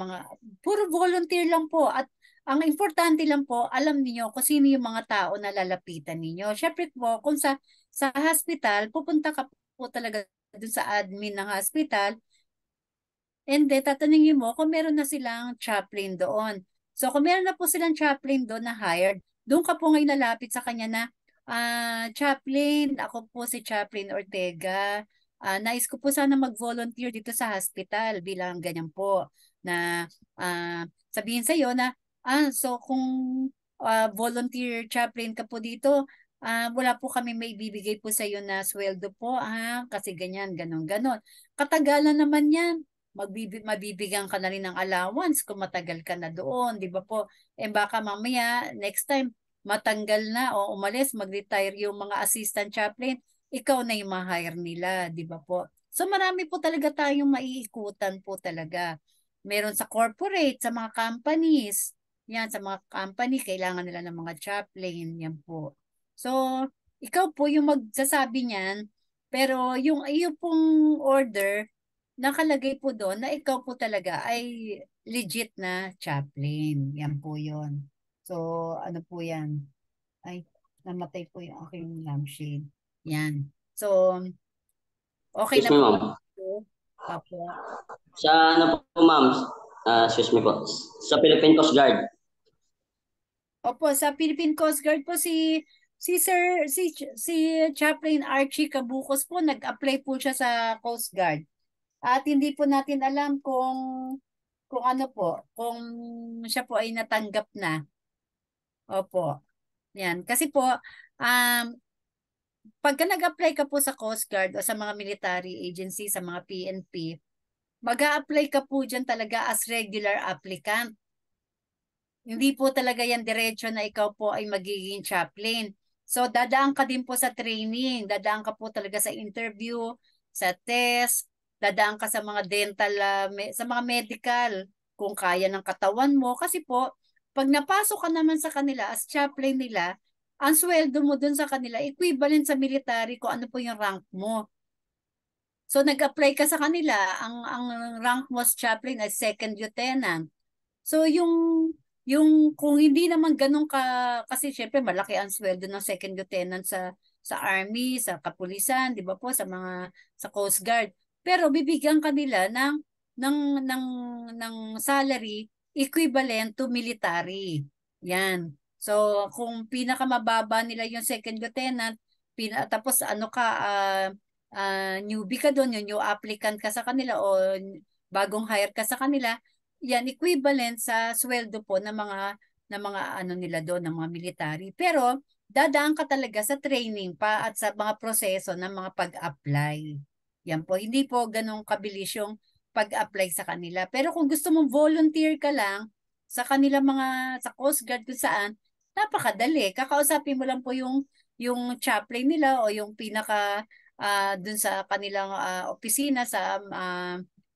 puro volunteer lang po, at ang importante lang po, alam niyo kung sino yung mga tao na lalapitan ninyo. Syempre po, kung sa hospital, pupunta ka po talaga dun sa admin ng hospital. And then, tatanungin mo kung meron na silang chaplain doon. So, kung meron na po silang chaplain doon na hired, doon ka po ngayon nalapit sa kanya na, chaplain, ako po si Chaplain Ortega. Nais ko po sana mag-volunteer dito sa hospital bilang ganyan po. Na sabihin sa iyo na, so kung volunteer chaplain ka po dito, wala po kami may bibigay po sa iyo na sweldo po, kasi ganyan, ganon, ganon. Katagalan naman yan, mabibigyan ka na rin ng allowance kung matagal ka na doon, di ba po? Baka mamaya, next time, matanggal na o umalis, mag-retire yung mga assistant chaplain, ikaw na yung ma-hire nila, di ba po? So marami po talaga tayong maiikutan po talaga. Meron sa corporate, sa mga companies, yan, sa mga company, kailangan nila ng mga chaplain, yan po. So, ikaw po yung magsasabi niyan, pero yung iyo pong order, nakalagay po doon na ikaw po talaga ay legit na chaplain. Yan po yun. So, ano po yan? Ay, namatay po yung aking lampshade. Yan. So, okay excuse na me, po. ma'am. Apo. Sa ano po, ma'am? Excuse me po. Sa Philippine Coast Guard. Opo, sa Philippine Coast Guard po si Chaplain Archie Cabukos po, nag-apply po siya sa Coast Guard. At hindi po natin alam kung ano po, kung siya po ay natanggap na. Opo. Yan. Kasi po, pagka nag-apply ka po sa Coast Guard o sa mga military agency, sa mga PNP, mag-a-apply ka po dyan talaga as regular applicant. Hindi po talaga yan diretso na ikaw po ay magiging chaplain. So, dadaan ka din po sa training, dadaan ka po talaga sa interview, sa test, dadaan ka sa mga dental, sa mga medical, kung kaya ng katawan mo. Kasi po, pag napasok ka naman sa kanila as chaplain nila, ang sweldo mo dun sa kanila, equivalent sa military kung ano po yung rank mo. So, nag-apply ka sa kanila, ang rank mo as chaplain ay second lieutenant. So yung kung hindi naman ganun ka, kasi syempre malaki ang sweldo ng second lieutenant sa army, sa kapulisan, 'di ba po, sa Coast Guard. Pero bibigyan ka nila ng ng ng salary equivalent to military. Yan. So kung pinakamababa nila yung second lieutenant, tapos ano ka, newbie ka doon, yung new applicant ka sa kanila o bagong hire ka sa kanila, yan equivalent sa sweldo po ng mga ano nila doon, ng mga military. Pero dadaan ka talaga sa training pa at sa mga proseso ng mga pag-apply. Yan po, hindi po ganong kabilis yung pag-apply sa kanila. Pero kung gusto mong volunteer ka lang sa kanila sa Coast Guard kung saan, napakadali. Kakausapin mo lang po yung chaplain nila o yung pinaka dun sa kanilang opisina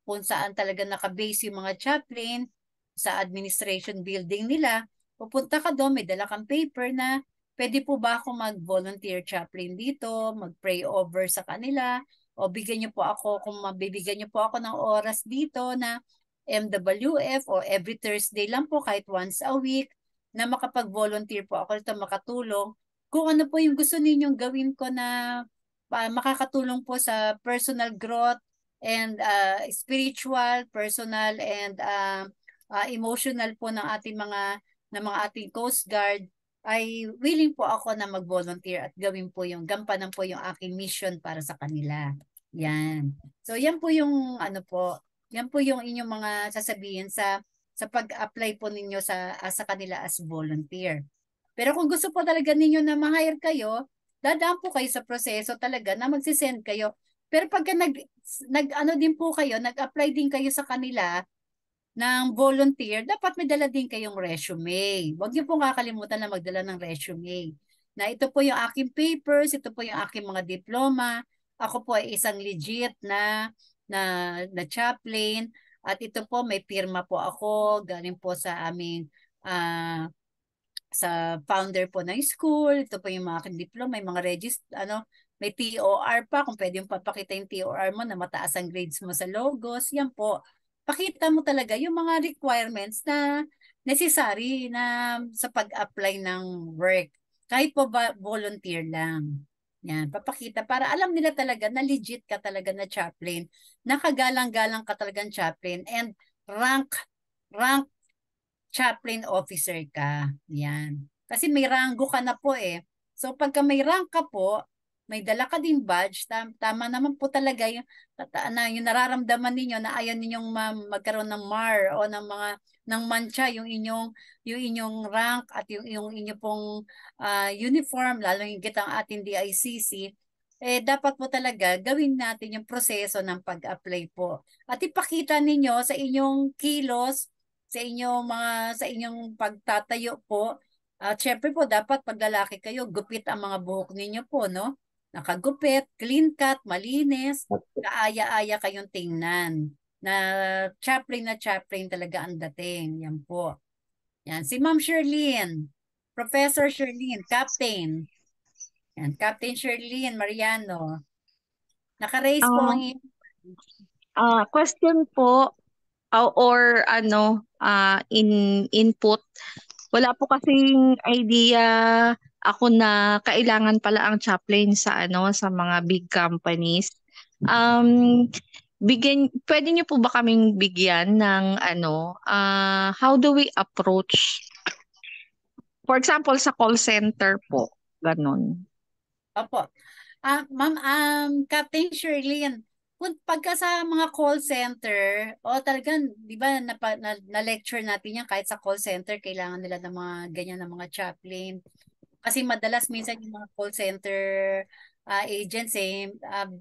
kung saan talaga nakabase yung mga chaplain sa administration building nila. Pupunta ka doon, may dala kang paper na pwede po ba ako mag-volunteer chaplain dito, mag-pray over sa kanila, o bigyan niyo po ako, kung mabibigyan niyo po ako ng oras dito na MWF o every Thursday lang po kahit once a week na makapag-volunteer po ako dito makatulong. Kung ano po yung gusto ninyong gawin ko na makakatulong po sa personal growth and spiritual, personal and emotional po ng mga ating Coast Guard, ay willing po ako na mag-volunteer at gawin po gampanan po yung aking mission para sa kanila. Yan. So yan po yung yan po yung inyong mga sasabihin sa pag-apply po ninyo sa kanila as volunteer. Pero kung gusto po talaga ninyo na ma-hire kayo, dadaan po kayo sa proseso talaga na magsisend kayo. Pero pagka ano din po kayo, nag-apply din kayo sa kanila ng volunteer, dapat may dala din kayong resume. Huwag niyo po kakalimutan na magdala ng resume. Na ito po yung aking papers, ito po yung aking mga diploma. Ako po ay isang legit na chaplain. At ito po, may pirma po ako, galing po sa aming sa founder po ng school. Ito po yung mga aking diploma, may mga may TOR pa, kung pwede yung papakita yung TOR mo na mataas ang grades mo sa logos. Yan po. Pakita mo talaga yung mga requirements na necessary na sa pag-apply ng work. Kahit po ba volunteer lang. Yan, papakita para alam nila talaga na legit ka talaga na chaplain, nakagalang-galang ka talagang chaplain, and rank chaplain officer ka. Yan. Kasi may ranggo ka na po eh. So pagka may rank ka po, may dala ka din badge, tama naman po talaga yung nararamdaman ninyo na ayaw ninyong magkaroon ng mar o ng mancha yung inyong rank at yung inyo pong uniform, lalo yung ang ating DICC. Dapat po talaga gawin natin yung proseso ng pag-apply po. At ipakita ninyo sa inyong kilos, sa inyong pagtatayo po. At syempre po dapat pag lalaki kayo, gupit ang mga buhok ninyo po, no? Nakagupit, clean cut, malinis, kaaya-aya kayong tingnan. Na chaplain talaga ang dating. Yan po. Yan. Si Ma'am Sherlyn, Professor Sherlyn, Captain. Yan. Captain Sherlyn Mariano. Naka-raise po ang Question po, or input. Wala po kasing idea ako na kailangan pala ang chaplain sa sa mga big companies. Pwede niyo po ba kaming bigyan ng how do we approach? For example, sa call center po, ganun. Opo. Ma'am, Captain Sherlyn, kung pagka sa mga call center, talagang, di ba, na-lecture natin yan, kahit sa call center, kailangan nila ng mga ganyan ng mga chaplain. Kasi madalas minsan yung mga call center agents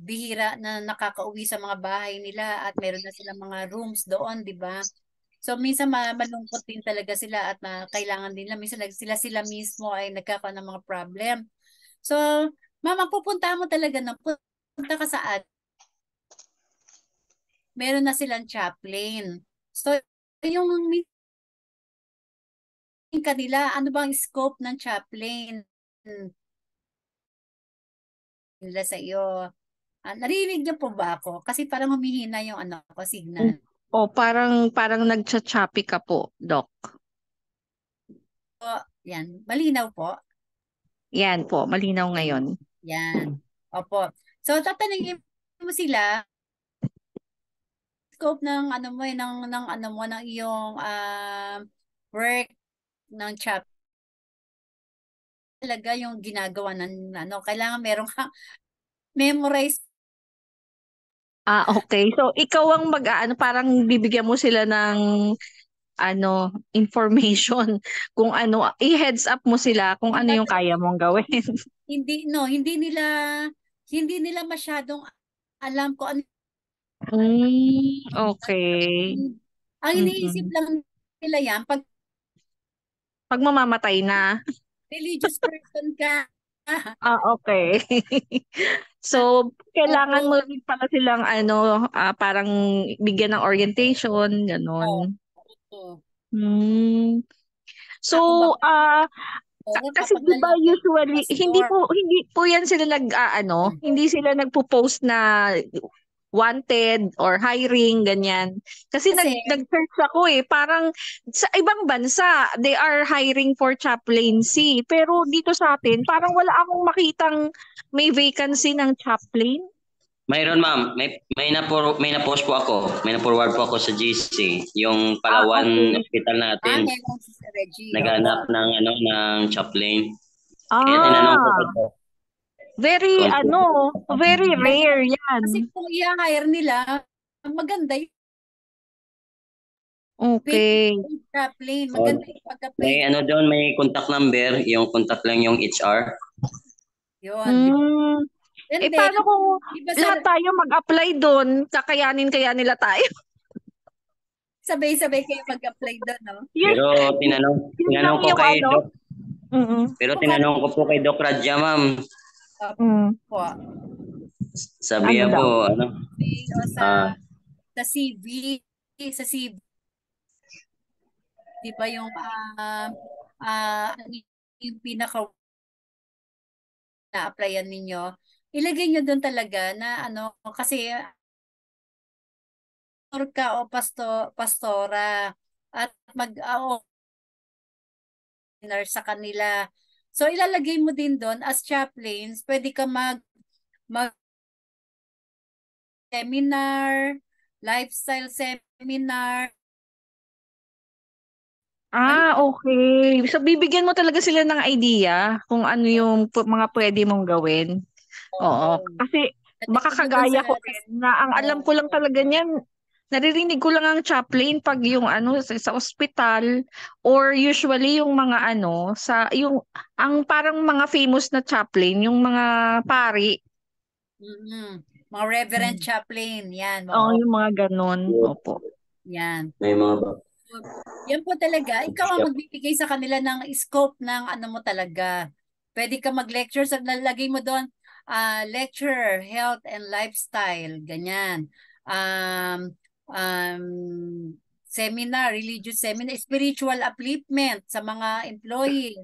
bihira na nakakauwi sa mga bahay nila at meron na silang mga rooms doon, di ba? So minsan malungkot din talaga sila at kailangan din nila, minsan sila mismo ay nagkakaroon ng mga problem. So, ma'am, ang pupunta mo talaga punta ka sa meron na silang chaplain. So, yung kanila, ano bang scope ng chaplain nila sa iyo? Narinig niyo po ba ako? Kasi parang humihina yung signal. Parang nagcha-choppy ka po, Doc. Yan, malinaw po. Yan po, malinaw ngayon. Yan. Opo. So, tatanungin mo sila scope ng ng iyong work ng chat talaga yung ginagawa ng kailangan meron kang memorize. Okay. So ikaw ang parang bibigyan mo sila ng information kung i-heads up mo sila kung ano yung kaya mong gawin. Hindi nila masyadong alam ko ano. Okay. Ang iniisip lang nila yan pag mamamatay na. religious person ka. Okay. So, kailangan Opo. mo rin pala silang parang bigyan ng orientation, Oo. ganon. Opo. Hmm. So, Ako ba kasi kapag 'di ba lalaki, usually pastor. hindi po yan sila hindi sila nagpo-post na wanted or hiring ganyan. Kasi Kasi nag-search ako parang sa ibang bansa they are hiring for chaplaincy pero dito sa atin parang wala akong makitang may vacancy ng chaplain. Mayroon ma'am, may na-post po ako. May na-forward po ako sa GC, yung Palawan Okay. Hospital natin. ngayon si Reggie. Naghanap ng chaplain. Kaya tinanong ko Ah, po. very very rare Kasi yan. kung i-hire nila, maganda yung Okay. chaplain. Maganda yung pagka-pay. May doon, may contact number, yung contact lang yung HR. Yun. Hmm. And then, Paano kung iba lahat tayo mag-apply doon? Kakayanin kaya nila tayo? sabay-sabay kayo mag-apply doon, no? Pero Yun lang tinanong ko yung kay Doc, Mm-mm. pero tinanong ko po kay Doc Radja, ma'am. Mm. Po. Sabi Ano niya daw? po, O ah, sa CV, sa CV, di ba yung yung pinaka na-applyan ninyo, ilagay nyo doon talaga na kasi pastor ka o pastora at nurse sa kanila. So ilalagay mo din doon as chaplains, pwede ka mag seminar, lifestyle seminar. Okay. So, bibigyan mo talaga sila ng idea kung ano yung mga pwede mong gawin. Oo. Kasi baka Lagay mo doon kagaya ko rin na ang alam ko lang talaga niyan, naririnig ko lang ang chaplain pag yung sa ospital or usually yung mga ang parang mga famous na chaplain, yung mga pari. Mga reverend chaplain, yan. Oo, Oo, yung mga ganun. Opo. yan. may mga Yan po talaga, ikaw ang magbibigay sa kanila ng scope ng ano mo talaga. Pwede ka mag-lecture, sa lalagay mo doon, lecture, health and lifestyle, ganyan. Um, um, Seminar, religious seminar, spiritual upliftment sa mga employees.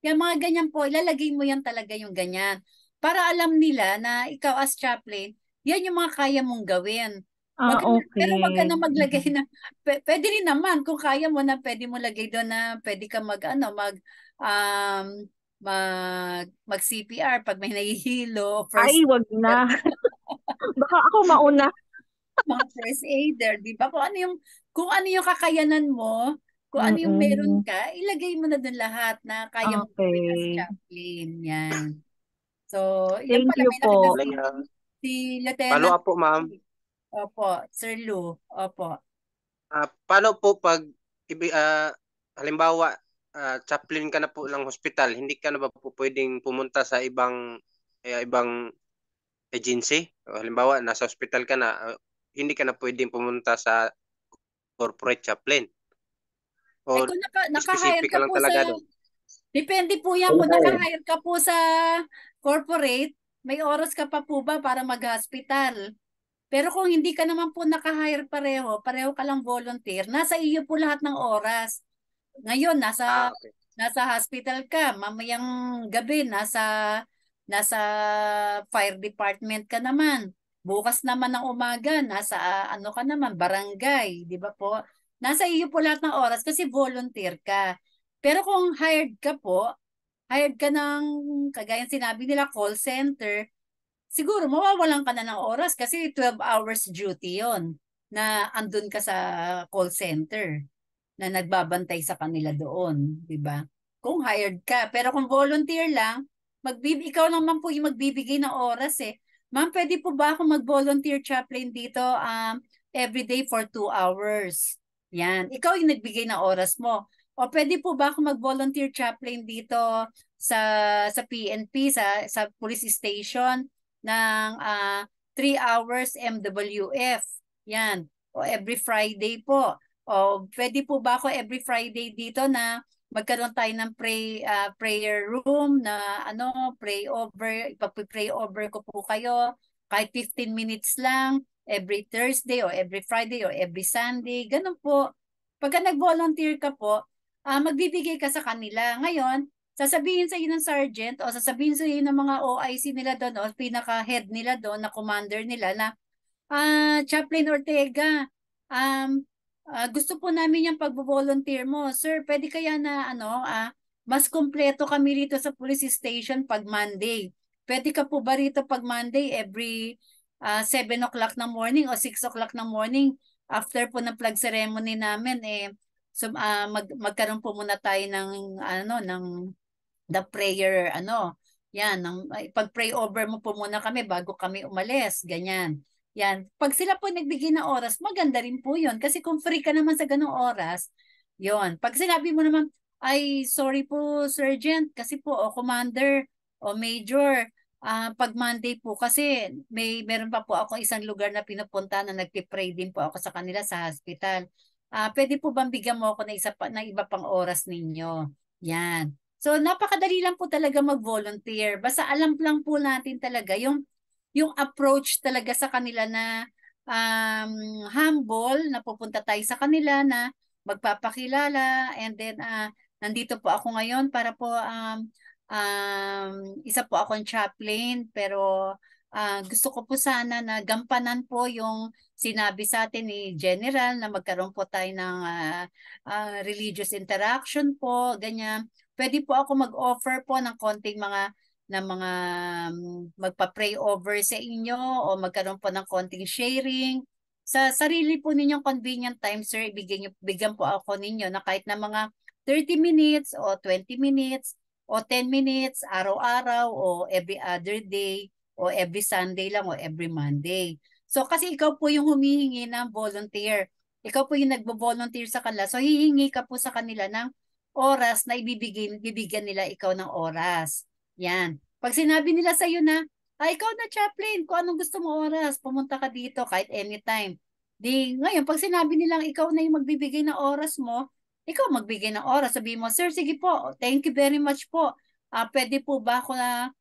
Yan mga ganyan po, ilalagay mo yan talaga yung ganyan. Para alam nila na ikaw as chaplain, yan yung mga kaya mong gawin. Pero wag ka Okay. na maglagay ng pwede rin naman kung kaya mo na pwede mo lagay doon na pwede ka um mag CPR pag may nahihilo, Ay, wag na. Baka ako mauna. mga first aider, di ba? Kung ano yung kakayanan mo, kung ano yung meron Mm-mm. ka, ilagay mo na doon lahat na kaya mo gawin as Okay. chaplain. Yan. So, yan Thank pala, you may nakita po. si Follow Lieutenant. up po, ma'am. Opo, Sir Lou. Opo. Paano po pag halimbawa chaplain ka na po ng hospital, hindi ka na ba po pwedeng pumunta sa ibang agency? O, halimbawa nasa hospital ka na, hindi ka na pwedeng pumunta sa corporate chaplain or Kung naka-hire specific ka ka lang po sa, talaga doon? depende po yan, kung naka-hire ka po sa corporate, may oras ka pa po ba para mag-hospital? Pero kung hindi ka naman po naka-hire pareho ka lang volunteer, nasa iyo po lahat ng oras. Ngayon, Okay. nasa hospital ka, mamayang gabi, nasa fire department ka naman. Bukas naman ng umaga, nasa ano ka naman, barangay, di ba po? Nasa iyo po lahat ng oras kasi volunteer ka. Pero kung hired ka ng, kagaya sinabi nila, call center, siguro mawawalan ka na ng oras kasi 12 hours duty yon na andun ka sa call center na nagbabantay sa kanila doon, di ba? Kung hired ka. Pero kung volunteer lang, ikaw naman po yung magbibigay ng oras eh. Ma'am, pwede po ba ako mag-volunteer chaplain dito every day for 2 hours? Yan. Ikaw yung nagbigay ng oras mo. O pwede po ba ako mag-volunteer chaplain dito sa PNP, sa police station ng 3 hours MWF? Yan. O every Friday po. O pwede po ba ako every Friday dito na magkaroon tayo ng prayer room na pray over, ipag-pray over ko po kayo kahit 15 minutes lang every Thursday or every Friday or every Sunday. Ganun po. Pagka nag-volunteer ka po, magbibigay ka sa kanila. Ngayon, sasabihin sa iyo ng sergeant o sasabihin sa iyo ng mga OIC nila doon o pinaka-head nila doon na commander nila na Chaplain Ortega, gusto po namin yung pag-volunteer mo. Sir, pwede kaya na mas kumpleto kami rito sa police station pag Monday. Pwede ka po ba rito pag Monday every 7 o'clock ng morning o 6 o'clock ng morning after po ng flag ceremony namin magkaroon po muna tayo ng the prayer pag-pray over mo po muna kami bago kami umalis, ganyan. Yan. Pag sila po nagbigay ng oras, maganda rin po yun. Kasi kung free ka naman sa ganong oras, yon. Pag sinabi mo naman, ay sorry po, Sergeant, kasi po, o Commander, o Major, pag Monday po, kasi meron pa po ako isang lugar na pinupunta na nagpipray din po ako sa kanila sa hospital. Pwede po bang bigyan mo ako na iba pang oras ninyo? Yan. So, napakadali lang po talaga mag-volunteer. Basta alam lang po natin talaga yung approach talaga sa kanila na humble, na pupunta tayo sa kanila na magpapakilala and then nandito po ako ngayon para po isa po akong chaplain pero gusto ko po sana na gampanan po yung sinabi sa atin ni General na magkaroon po tayo ng religious interaction po, ganyan. Pwede po ako mag-offer po ng konting mga magpa-pray over sa inyo o magkaroon po ng konting sharing. Sa sarili po ninyong convenient time, sir, bigyan po ako ninyo na kahit na mga 30 minutes o 20 minutes o 10 minutes araw-araw o every other day o every Sunday lang o every Monday. So kasi ikaw po yung humihingi ng volunteer. Ikaw po yung nagbo-volunteer sa kanila. So hihingi ka po sa kanila ng oras na bibigyan nila ikaw ng oras. Yan. Pag sinabi nila sa iyo na, ikaw na chaplain, kung anong gusto mo oras, pumunta ka dito kahit anytime. Ngayon, pag sinabi nilang ikaw na yung magbibigay ng oras mo, ikaw magbigay ng oras. Sabi mo, sir, sige po, thank you very much po. Pwede po ba ako na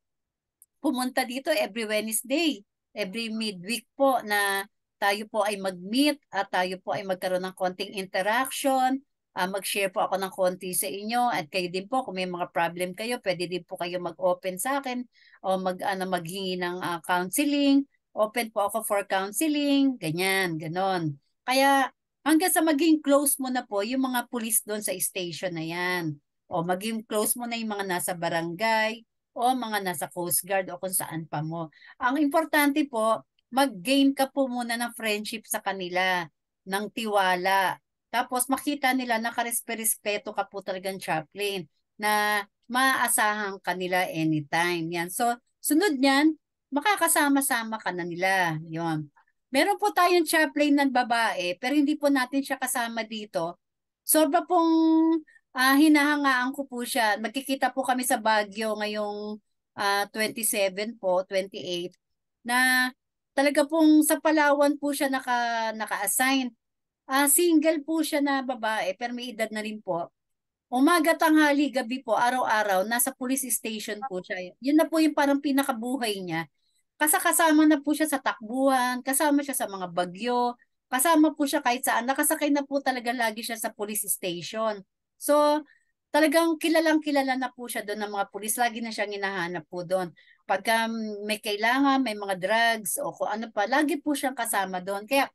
pumunta dito every Wednesday, every midweek po na tayo po ay mag-meet at tayo po ay magkaroon ng konting interaction. Mag-share po ako ng konti sa inyo at kayo din po kung may mga problem kayo, pwede din po kayo mag-open sa akin o maghingi ng counseling. Open po ako for counseling, ganyan, ganon. Kaya hanggang sa maging close mo na po yung mga pulis doon sa station na yan. O maging close mo na yung mga nasa barangay o mga nasa Coast Guard o kung saan pa mo. Ang importante po, mag-gain ka po muna ng friendship sa kanila, ng tiwala. Tapos makita nila nakarespeto ka po talagang chaplain na maaasahan kanila anytime. Yan. So, sunod niyan, makakasama-sama ka na nila. Yon. Meron po tayong chaplain ng babae, pero hindi po natin siya kasama dito. Sobra pong hinahangaan ko po siya. Magkikita po kami sa Baguio ngayong 27 po, 28, na talaga pong sa Palawan po siya naka-assign. Single po siya na babae, pero may edad na rin po. Umaga, tanghali, gabi po, araw-araw, nasa police station po siya. Yun na po yung parang pinakabuhay niya. Kasama na po siya sa takbuhan, kasama siya sa mga bagyo, kasama po siya kahit saan. Nakasakay na po talaga lagi siya sa police station. So, talagang kilala na po siya doon ng mga pulis. Lagi na siyang hinahanap po doon. Pagka may kailangan, may mga drugs o kung ano pa, lagi po siyang kasama doon. Kaya,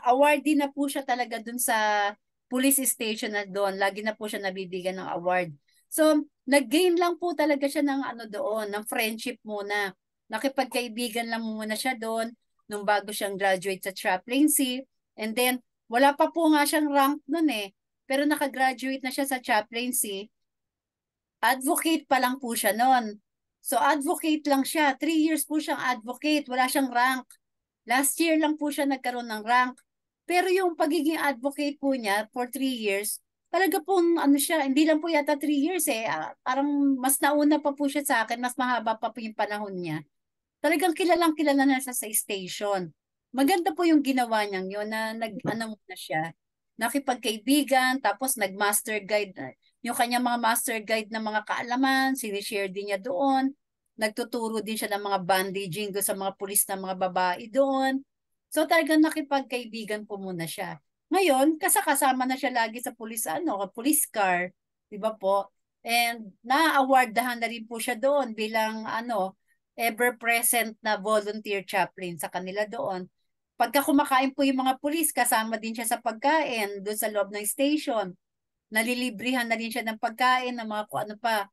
awardee na po siya talaga doon sa police station na doon. Lagi na po siya nabibigyan ng award. So, nag-gain lang po talaga siya ng doon, ng friendship muna. Nakipagkaibigan lang muna siya doon nung bago siyang graduate sa chaplaincy. And then, wala pa po nga siyang rank noon eh. Pero nakagraduate na siya sa chaplaincy. Advocate pa lang po siya noon. So, advocate lang siya. 3 years po siyang advocate. Wala siyang rank. Last year lang po siya nagkaroon ng rank. Pero yung pagiging advocate po niya for 3 years, talaga pong siya, hindi lang po yata 3 years eh. Parang mas nauna pa po siya sa akin, mas mahaba pa po yung panahon niya. Talagang kilala na siya sa station. Maganda po yung ginawa niyang yun na muna siya. Nakipagkaibigan, tapos nag-master guide. yung kanyang mga master guide na mga kaalaman, sinishare din niya doon. Nagtuturo din siya ng mga bandaging doon sa mga pulis na mga babae doon. So talagang nakipagkaibigan po muna siya. Ngayon, kasama na siya lagi sa police car, 'di ba po? And na-awardahan na rin po siya doon bilang ever-present na volunteer chaplain sa kanila doon. Pagka kumakain po yung mga pulis, kasama din siya sa pagkain doon sa loob ng station. Nalilibrihan na rin siya ng pagkain, ng mga kung ano pa.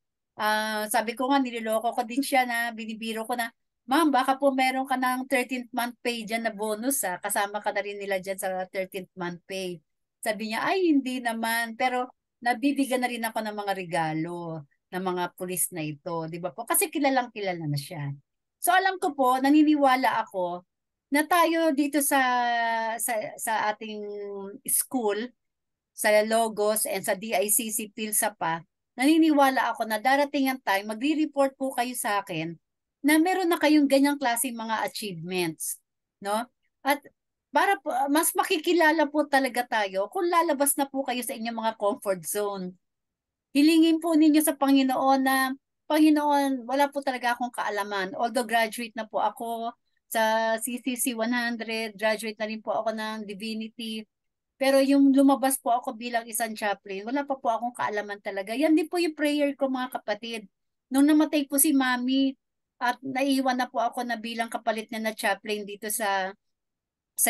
Sabi ko nga, niloloko ko din siya na binibiro ko na, ma'am, baka po meron ka ng 13th month pay dyan na bonus kasama ka na rin nila dyan sa 13th month pay. Sabi niya, ay hindi naman, pero nabibigyan na rin ako ng mga regalo ng mga pulis na ito, di ba po? Kasi kilalang kilala na siya. So alam ko po, naniniwala ako na tayo dito sa ating school, sa Logos and sa DICC PhilSA pa, naniniwala ako na darating ang time, magre-report po kayo sa akin na meron na kayong ganyang klaseng mga achievements, no? At para po, mas makikilala po talaga tayo kung lalabas na po kayo sa inyong mga comfort zone. Hilingin po ninyo sa Panginoon na, Panginoon, wala po talaga akong kaalaman. Although graduate na po ako sa CCC 100, graduate na rin po ako ng Divinity, pero yung lumabas po ako bilang isang chaplain, wala pa po akong kaalaman talaga. Yan din po yung prayer ko, mga kapatid. Nung namatay po si Mami at naiwan na po ako na bilang kapalit niya na chaplain dito sa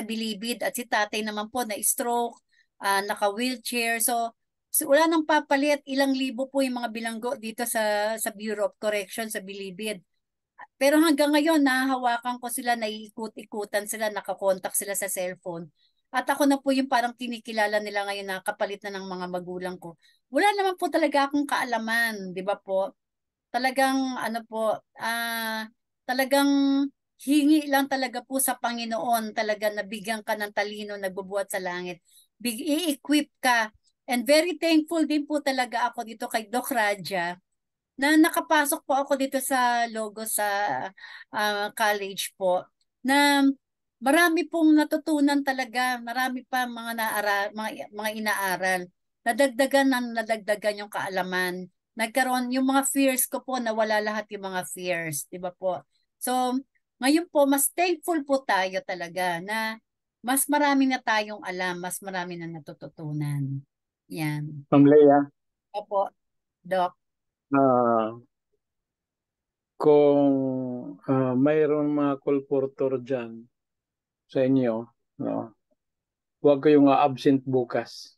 Bilibid, at si tatay naman po na stroke, naka-wheelchair. So wala nang papalit, ilang libo po yung mga bilanggo dito sa Bureau of Correction sa Bilibid. Pero hanggang ngayon, nahahawakan ko sila, naiikot-ikutan sila, nakakontak sila sa cellphone. At ako na po yung parang kinikilala nila ngayon na kapalit na ng mga magulang ko. Wala naman po talaga akong kaalaman, di ba po? Talagang talagang hingi lang talaga po sa Panginoon, talaga nabigyan ka ng talino, nagbubuhat sa langit. I-equip ka. And very thankful din po talaga ako dito kay Doc Raja na nakapasok po ako dito sa Logos sa college po, na marami pong natutunan talaga, marami pa mga inaaral. Nadagdagan yung kaalaman. Nagkaroon yung mga fears ko po, nawala lahat yung mga fears, 'di ba po? So, ngayon po mas thankful po tayo talaga na mas marami na tayong alam, mas marami na natututunan. Yan. Ma'am Leia, Opo, Doc. ah, kung mayroon mga kolportor dyan sa inyo, no, huwag kayong absent bukas.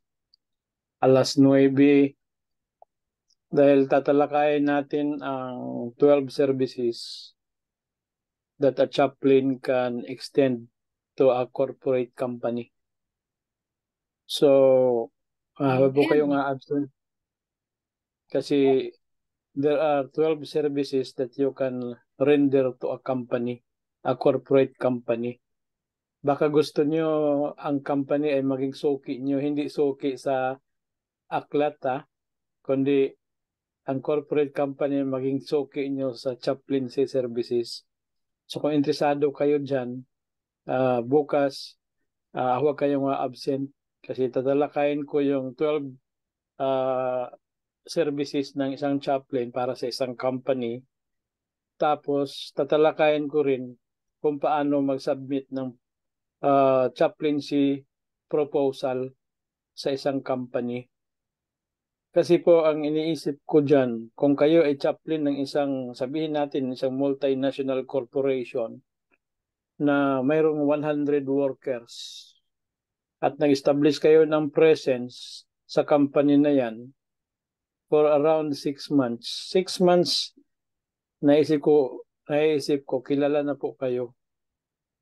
9:00, dahil tatalakayin natin ang 12 services that a chaplain can extend to a corporate company. So, huwag po kayong absent kasi there are 12 services that you can render to a company, a corporate company. Baka gusto nyo ang company ay maging suki nyo, hindi suki sa aklat kundi ang corporate company maging suki nyo sa chaplaincy services. So kung interesado kayo dyan, bukas, huwag kayong absent kasi tatalakayin ko yung 12 services ng isang chaplain para sa isang company. Tapos tatalakayin ko rin kung paano mag-submit ng chaplaincy proposal sa isang company. Kasi po ang iniisip ko dyan, kung kayo ay chaplain ng isang, sabihin natin, isang multinational corporation na mayroong 100 workers at nag-establish kayo ng presence sa company na yan for around 6 months. 6 months, naisip ko, kilala na po kayo.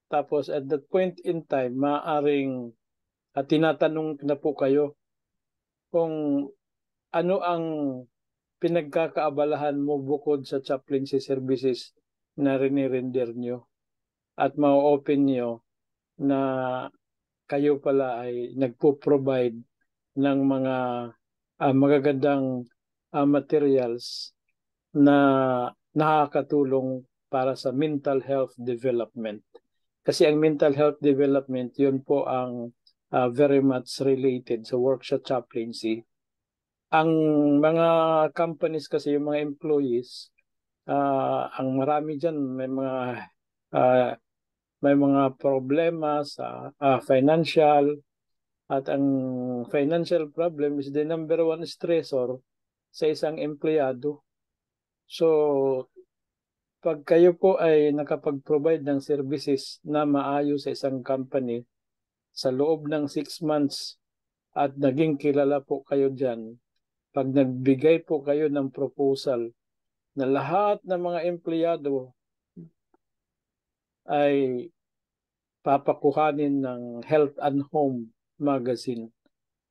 Tapos at that point in time, maaaring tinatanong na po kayo kung ano ang pinagkakaabalahan mo bukod sa chaplaincy services na rinirender nyo. At ma-open nyo na kayo pala ay nagpo-provide ng mga magagandang materials na nakakatulong para sa mental health development. Kasi ang mental health development, yun po ang very much related sa work sa chaplaincy. ang mga companies kasi, yung mga employees, ang marami dyan may mga problema sa financial, at ang financial problem is the number one stressor sa isang empleyado. So, pag kayo po ay nakapag-provide ng services na maayos sa isang company sa loob ng 6 months at naging kilala po kayo dyan, pag nagbigay po kayo ng proposal na lahat ng mga empleyado ay papakuhanin ng Health and Home magazine,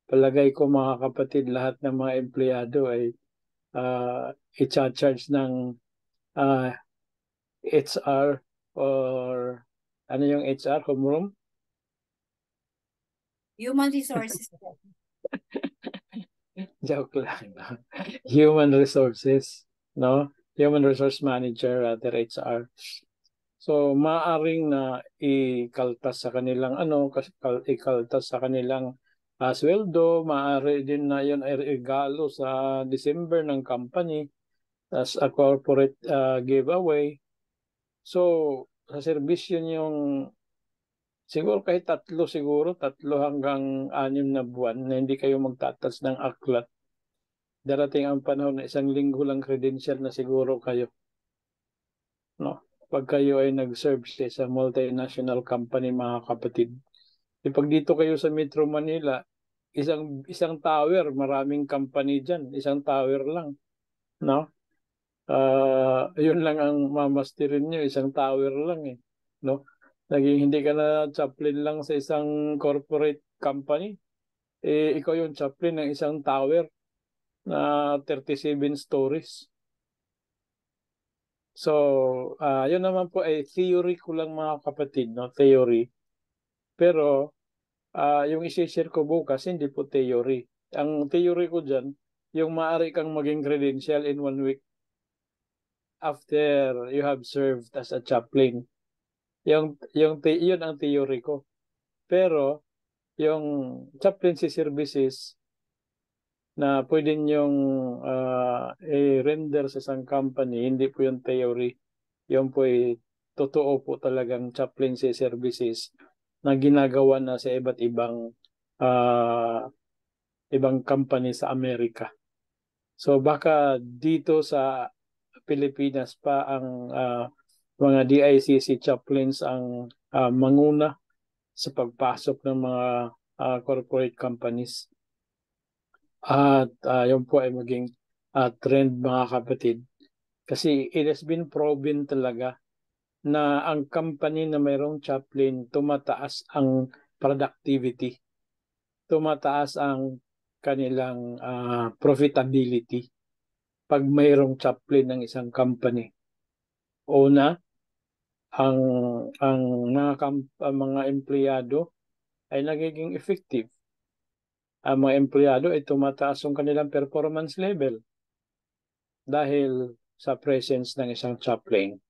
palagay ko mga kapatid, lahat ng mga empleyado ay i-charge ng HR, or ano yung HR, homeroom? Human resources. Joke lang. Human resources, no? Human resource manager, rather HR. So, maaring na ikaltas sa kanilang ikaltas sa kanilang sweldo, maaari din na yun ay regalo sa December ng company as a corporate giveaway. So, sa serbisyo yung siguro kahit tatlo hanggang 6 na buwan na hindi kayo magtatas ng aklat, darating ang panahon na 1 linggo lang credential na siguro kayo. No? Pag kayo ay nag-serve sa multinational company, mga kapatid. Pag dito kayo sa Metro Manila, isang tower, maraming company dyan, isang tower lang. No? Yun lang ang mamastirin nyo, isang tower lang eh. No? Hindi ka na chaplain lang sa isang corporate company. Ikaw yung chaplain ng isang tower na 37 stories. So, yun naman po ay theory ko lang, mga kapatid, no? Theory. Pero, yung isi-share ko bukas, hindi po theory. Ang theory ko dyan, yung maaari kang maging credential in 1 week after you have served as a chaplain. Yun ang theory ko. Pero, yung chaplaincy services na pwede nyong i-render sa isang company, hindi po yung theory. Yung po ay totoo po talagang chaplaincy services na ginagawa na sa iba't ibang company sa Amerika. So baka dito sa Pilipinas pa ang mga DICC chaplains ang manguna sa pagpasok ng mga corporate companies. At yun po ay maging trend, mga kapatid. Kasi it has been proven talaga na ang company na mayroong chaplain, tumataas ang productivity. Tumataas ang kanilang profitability pag mayroong chaplain ng isang company. Una, ang mga empleyado ay nagiging effective. Ang mga empleyado ay tumataas ang kanilang performance level dahil sa presence ng isang chaplain.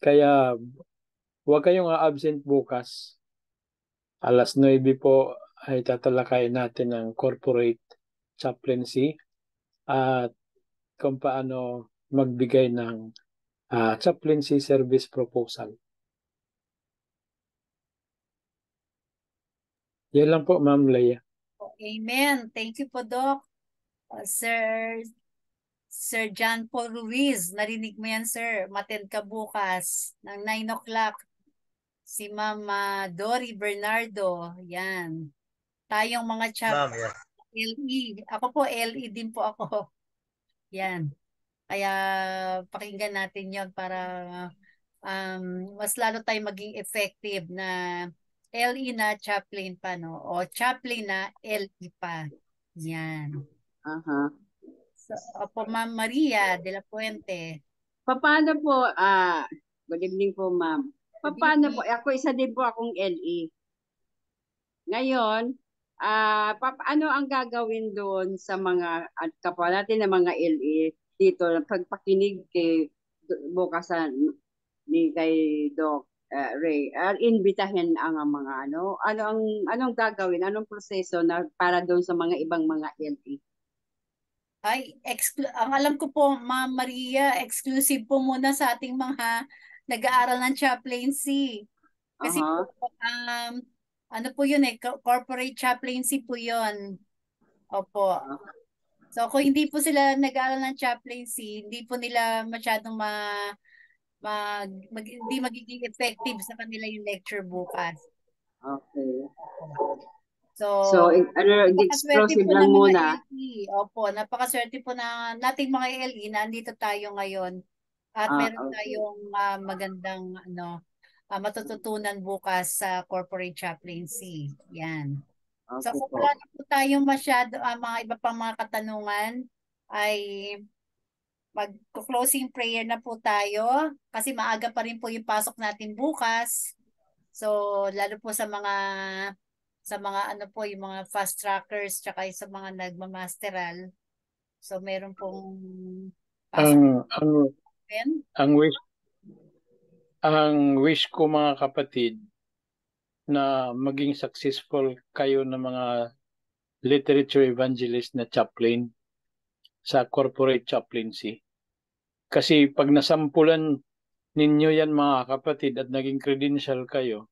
Kaya huwag kayong absent bukas. 9:00 po ay tatalakayin natin ang corporate chaplaincy at kung paano magbigay ng chaplaincy service proposal. Yan lang po, Ma'am Leia. Amen. Thank you po, Doc. Sir John Paul Ruiz, narinig mo yan, sir. Maten ka bukas ng 9 o'clock. Si Mama Dory Bernardo, yan. Tayong mga Ma'am, yes. LE. Ako po, LE din po ako. Yan. Kaya pakinggan natin yon para mas lalo tayo maging effective na LE na chaplain pa, no? O chaplain na LE pa. Yan. So, opo, Ma'am Maria de la Puente. Paano po, good evening po, ma'am. Paano po, ako isa din po akong LE. Ngayon, ano ang gagawin doon sa mga kapwa natin na mga LE dito, pagpakinig kay bukas ni kay Doc Ray, imbitahin ang mga anong gagawin, anong proseso na para doon sa mga ibang mga LE? Ay, ang alam ko po, Ma'am Maria, exclusive po muna sa ating mga nag-aaral ng chaplaincy. Kasi Aha. po, ano po yun corporate chaplaincy po yun. Opo. So kung hindi po sila nag-aaral ng chaplaincy, hindi po nila masyadong hindi magiging effective sa kanila yung lecture bukas. Okay. So, So, napakaswerte explosive po lang ng mga muna. LE. Opo, napakaswerte po na nating mga LE na andito tayo ngayon. At meron Okay. tayong magandang matututunan bukas sa corporate chaplaincy. Yan. So Okay kung po. wala na po tayong masyado, mga iba pang mga katanungan, ay mag-closing prayer na po tayo kasi maaga pa rin po yung pasok natin bukas. So lalo po sa mga ano po yung mga fast trackers tsaka sa mga nagmamasteral. So meron pong pasok ang wish ko mga kapatid na maging successful kayo ng mga literature evangelist na chaplain sa corporate chaplaincy. Kasi pag nasampulan ninyo yan mga kapatid at naging credential kayo,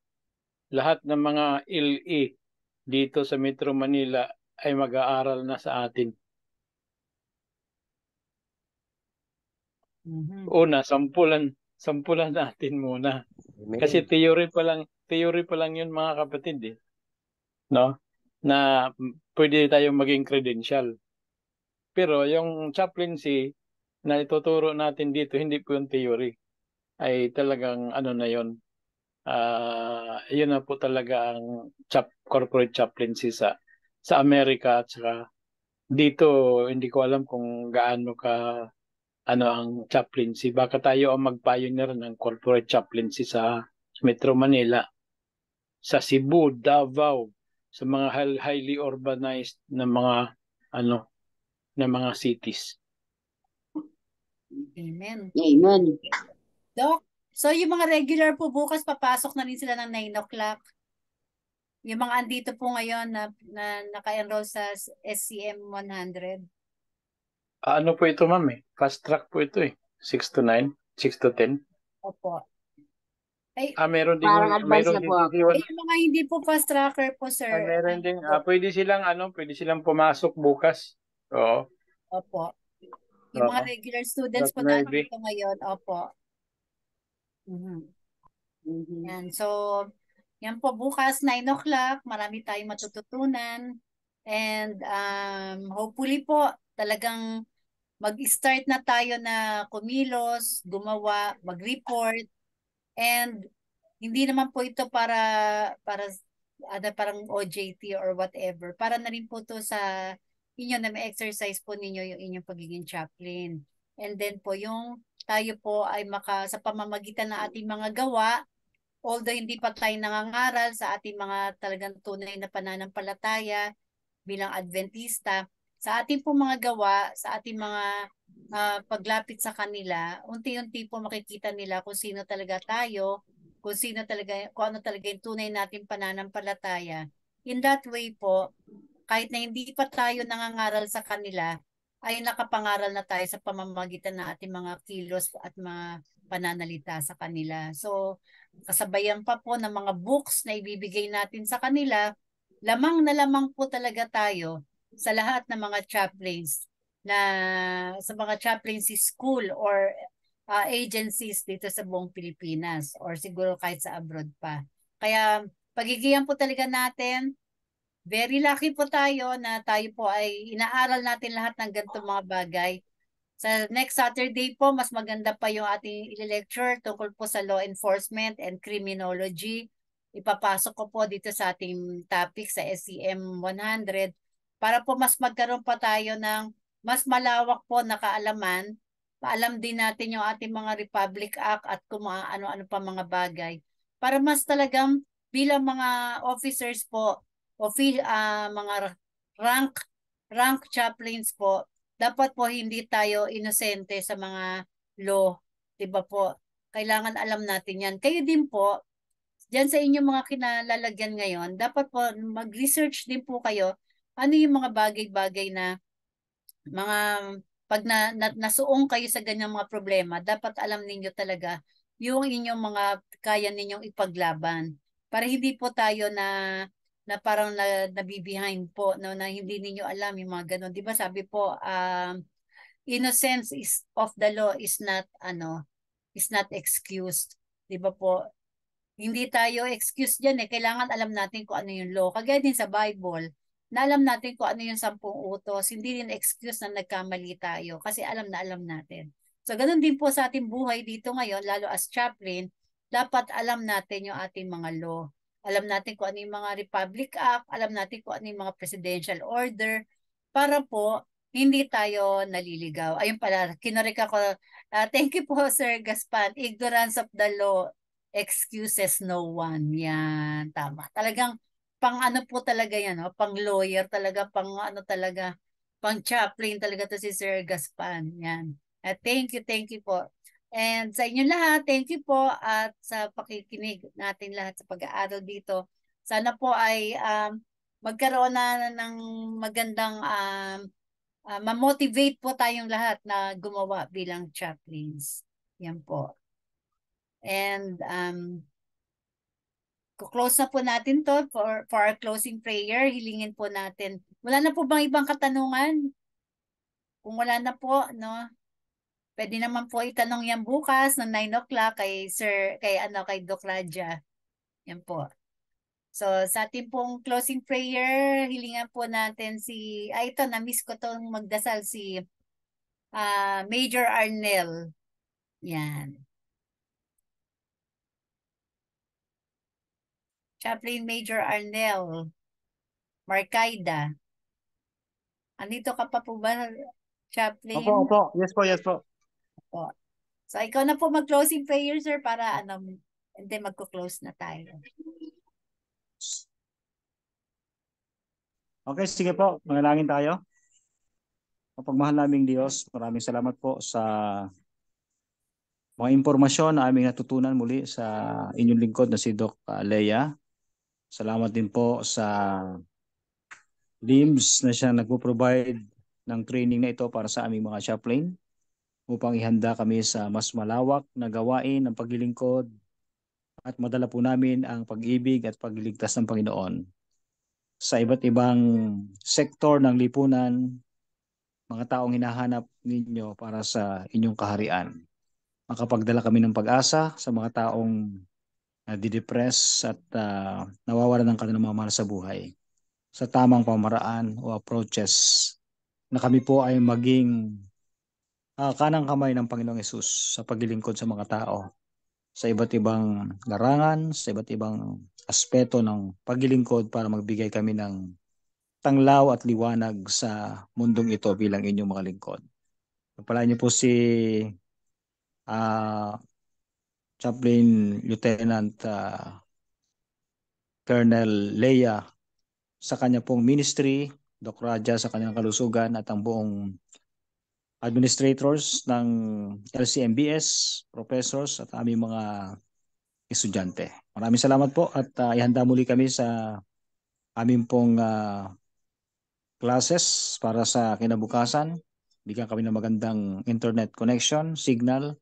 lahat ng mga LE dito sa Metro Manila ay mag-aaral na sa atin. Una, sampulan natin muna. Kasi theory pa lang yun mga kapatid eh. No? Na pwede tayong maging credential. Pero yung chaplaincy na ituturo natin dito, hindi po yung theory. Ay talagang ano na yun. Yun na po talaga ang corporate chaplaincy sa Amerika at saka dito hindi ko alam kung gaano ka ang chaplaincy. Baka tayo ang mag-pioneer ng corporate chaplaincy sa Metro Manila, sa Cebu, Davao, sa mga highly urbanized na mga na mga cities. Amen. Amen. Doc, so yung mga regular po bukas papasok na rin sila ng 9 o'clock. Yung mga andito po ngayon na naka-enroll sa SCM 100. Ano po ito, ma'am eh? Fast track po ito eh. 6 to 9, 6 to 10. Opo. Ay, meron din Parang advance na po ako. yung mga hindi po fast tracker po, sir. meron din, pwede silang pumasok bukas. Oo. Opo. Yung mga regular students po natin dito ngayon, opo. Yan. So, yan po bukas, 9 o'clock. Marami tayong matututunan. And hopefully po, talagang mag-start na tayo na kumilos, gumawa, mag-report. And hindi naman po ito parang OJT or whatever. Para na rin po to sa inyo na may exercise po ninyo yung inyong pagiging chaplain. And then po yung tayo po ay sa pamamagitan ng ating mga gawa, although hindi pa tayo nangangaral sa ating mga talagang tunay na pananampalataya bilang Adventista, sa ating po mga gawa, sa ating mga paglapit sa kanila, unti-unti po makikita nila kung sino talaga tayo, kung ano talaga yung tunay natin pananampalataya. In that way po, kahit na hindi pa tayo nangangaral sa kanila, ay nakapangaral na tayo sa pamamagitan ng ating mga kilos at mga pananalita sa kanila. So, kasabayan pa po ng mga books na ibibigay natin sa kanila, lamang na lamang po talaga tayo sa lahat ng mga chaplains sa mga chaplaincy school or agencies dito sa buong Pilipinas or siguro kahit sa abroad pa. Kaya pagigiyan po talaga natin, very lucky po tayo na tayo po ay inaaral natin lahat ng ganitong mga bagay. Sa next Saturday po, mas maganda pa yung ating lecture tungkol po sa law enforcement and criminology. Ipapasok ko po dito sa ating topic sa SCM 100 para po mas magkaroon pa tayo ng mas malawak po na kaalaman. Paalam din natin yung ating mga Republic Act at kung ano-ano pa mga bagay. Para mas talagang bilang mga officers po, mga rank chaplains po, dapat po hindi tayo inosente sa mga law, 'di ba po? Kailangan alam natin 'yan. Kayo din po, diyan sa inyong mga kinalalagyan ngayon, dapat po mag-research din po kayo ano yung mga bagay-bagay na mga pag nasuong kayo sa ganyang mga problema, dapat alam ninyo talaga yung inyong mga kaya ninyong ipaglaban. Para hindi po tayo na parang nabibehind po, no, na hindi ninyo alam yung mga ganun. Di ba sabi po, innocence of the law is not excused. Di ba po? Hindi tayo excuse dyan eh. Kailangan alam natin kung ano yung law. Kagaya din sa Bible, na alam natin kung ano yung 10 utos. Hindi din excuse na nagkamali tayo kasi alam na alam natin. So, ganun din po sa ating buhay dito ngayon, lalo as chaplain, dapat alam natin yung ating mga law. Alam natin kung ano yung mga Republic Act, alam natin kung ano yung mga presidential order, para po hindi tayo naliligaw. Ayun pala, kinorek ako. Thank you po, Sir Gaspan. Ignorance of the law excuses no one. Yan, tama. Talagang pang ano po talaga yan, no? Pang lawyer talaga, pang ano talaga, pang chaplain talaga to si Sir Gaspan. Yan. Thank you po. And sa inyo lahat, thank you po at sa pakikinig natin lahat sa pag-aaral dito. Sana po ay magkaroon na ng magandang ma-motivate po tayong lahat na gumawa bilang chaplains. Yan po. And close na po natin to for our closing prayer. Hilingin po natin. Wala na po bang ibang katanungan? Kung wala na po, no? Pwede naman po itanong yan bukas ng 9 o'clock kay Doc Raja. Yan po. So, sa ating pong closing prayer, hilingan po natin ito, na-miss ko tong magdasal si Major Arnel. Yan. Chaplain Major Arnel Marcaida. Andito ka pa po ba, Chaplain? Opo. Yes po. Opo. So, ikaw na po mag-closing prayer, sir, para and then magko-close na tayo. Okay, sige po. Manalangin tayo. Mapagmahal naming Diyos, maraming salamat po sa mga impormasyon na aming natutunan muli sa inyong lingkod na si Doc Lea. Salamat din po sa LIMS na siya nagpo-provide ng training na ito para sa aming mga chaplain upang ihanda kami sa mas malawak na gawain ng paglilingkod at madala po namin ang pag-ibig at pagliligtas ng Panginoon sa iba't ibang sektor ng lipunan, mga taong hinahanap ninyo para sa inyong kaharian. Makapagdala kami ng pag-asa sa mga taong nadidepress at nawawalan ng kanilang mga mahal sa buhay sa tamang pamaraan o approaches na kami po ay maging kanang kamay ng Panginoong Hesus sa paglilingkod sa mga tao sa iba't ibang larangan, sa iba't ibang aspeto ng paglilingkod para magbigay kami ng tanglaw at liwanag sa mundong ito bilang inyong mga lingkod. Pagpalaan niyo po si Chaplain Lieutenant Colonel Lea sa kanya pong ministry, Doc Raja sa kanyang kalusugan at ang buong administrators ng LCMBS, professors at aming mga estudyante. Maraming salamat po at ihanda muli kami sa aming pong classes para sa kinabukasan. Bigyan kami ng magandang internet connection, signal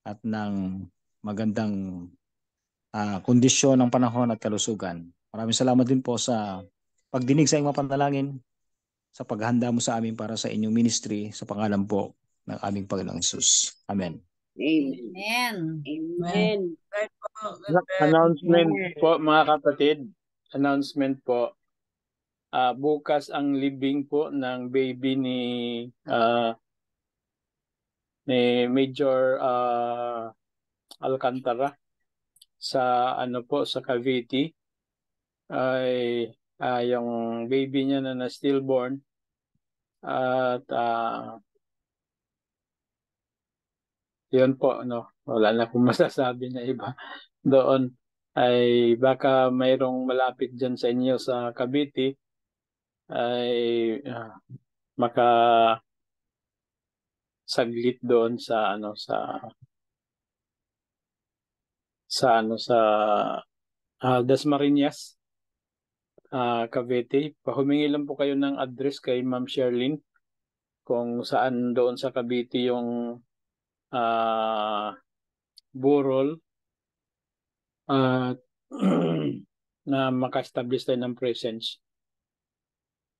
at ng magandang kondisyon ng panahon at kalusugan. Maraming salamat din po sa pagdinig sa iyong mga panalangin, sa paghanda mo sa amin para sa inyong ministry sa pangalan po ng aming Panginoong Hesus. Amen. Amen. Announcement po mga kapatid. Announcement po. Bukas ang libing po ng baby ni Major Alcantara sa sa Cavite. Ay yung baby niya na stillborn at yun po, wala na akong masasabi na iba doon. Ay baka mayroong malapit dyan sa inyo sa Cavite ay saglit doon sa Dasmariñas, Cavite. Pahumingi lang po kayo ng address kay Ma'am Sherlyn kung saan doon sa Cavite yung burol at na maka-establish tayo ng presence.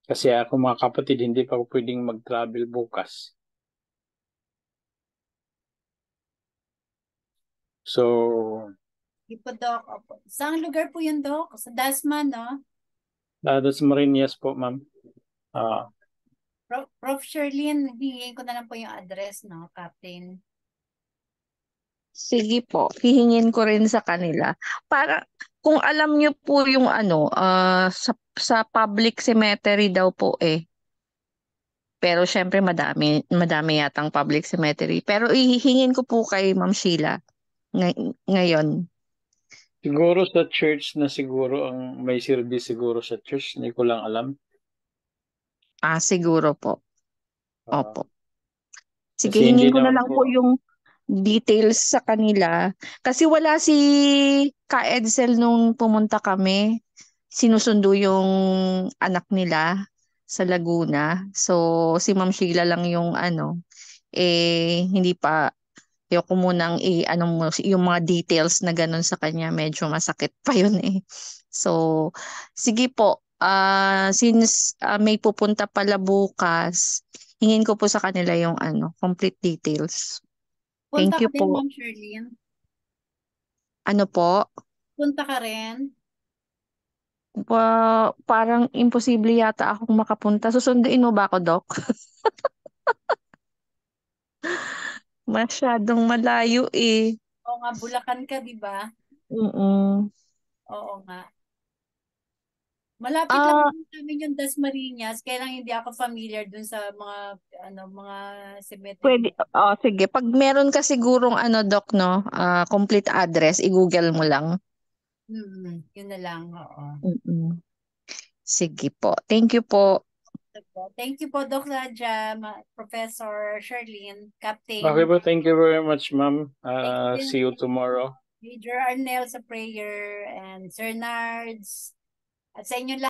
Kasi ako mga kapatid, hindi pa ako pwedeng mag-travel bukas. So, Hindi po, Doc. Opo. Saan lugar po yun, Doc? Sa Dasma, no? that's Marinas po, ma'am. Prof. Sherlyn, hingin ko na lang po yung address, no, Captain? Sige po, hihingin ko rin sa kanila. Para kung alam niyo po yung ano, sa public cemetery daw po eh. Pero syempre madami yatang public cemetery. Pero ihihingin ko po kay Ma'am Sheila ngayon. Siguro sa church na siguro ang may service siguro sa church, hindi ko lang alam. Siguro po. Ah, Opo. Sige, kasi hindi hingin ko na naman lang po yung details sa kanila. Kasi wala si Ka Edsel nung pumunta kami. Sinusundo yung anak nila sa Laguna. So, si Ma'am Sheila lang yung ano, hindi pa, ayoko munang ano mo, yung mga details na ganun sa kanya, medyo masakit pa yun eh. So, sige po, since may pupunta pala bukas, hingin ko po sa kanila yung ano, complete details. Punta Thank you ka din, po. Ma'am Sherlyn. Ano po? Punta ka rin. Parang imposible yata akong makapunta. Susunduin mo ba ako, Doc? Masyadong malayo eh. Oo nga, Bulacan ka, di ba? Mm. Oo nga. Malapit lang Ah, din sa amin yung Dasmariñas, kaya lang hindi ako familiar dun sa mga cemetery. pwede. Sige. Pag meron ka sigurong ano, Doc, no? Complete address, i-google mo lang. Yun na lang, oo. Mm. Sige po. Thank you po. Thank you po, Doc Raja, Professor Sherlyn, Captain. okay po, thank you very much, ma'am. Thank you. See you tomorrow. Major Arnel sa prayer and Sir Nards. At sa inyo lahat.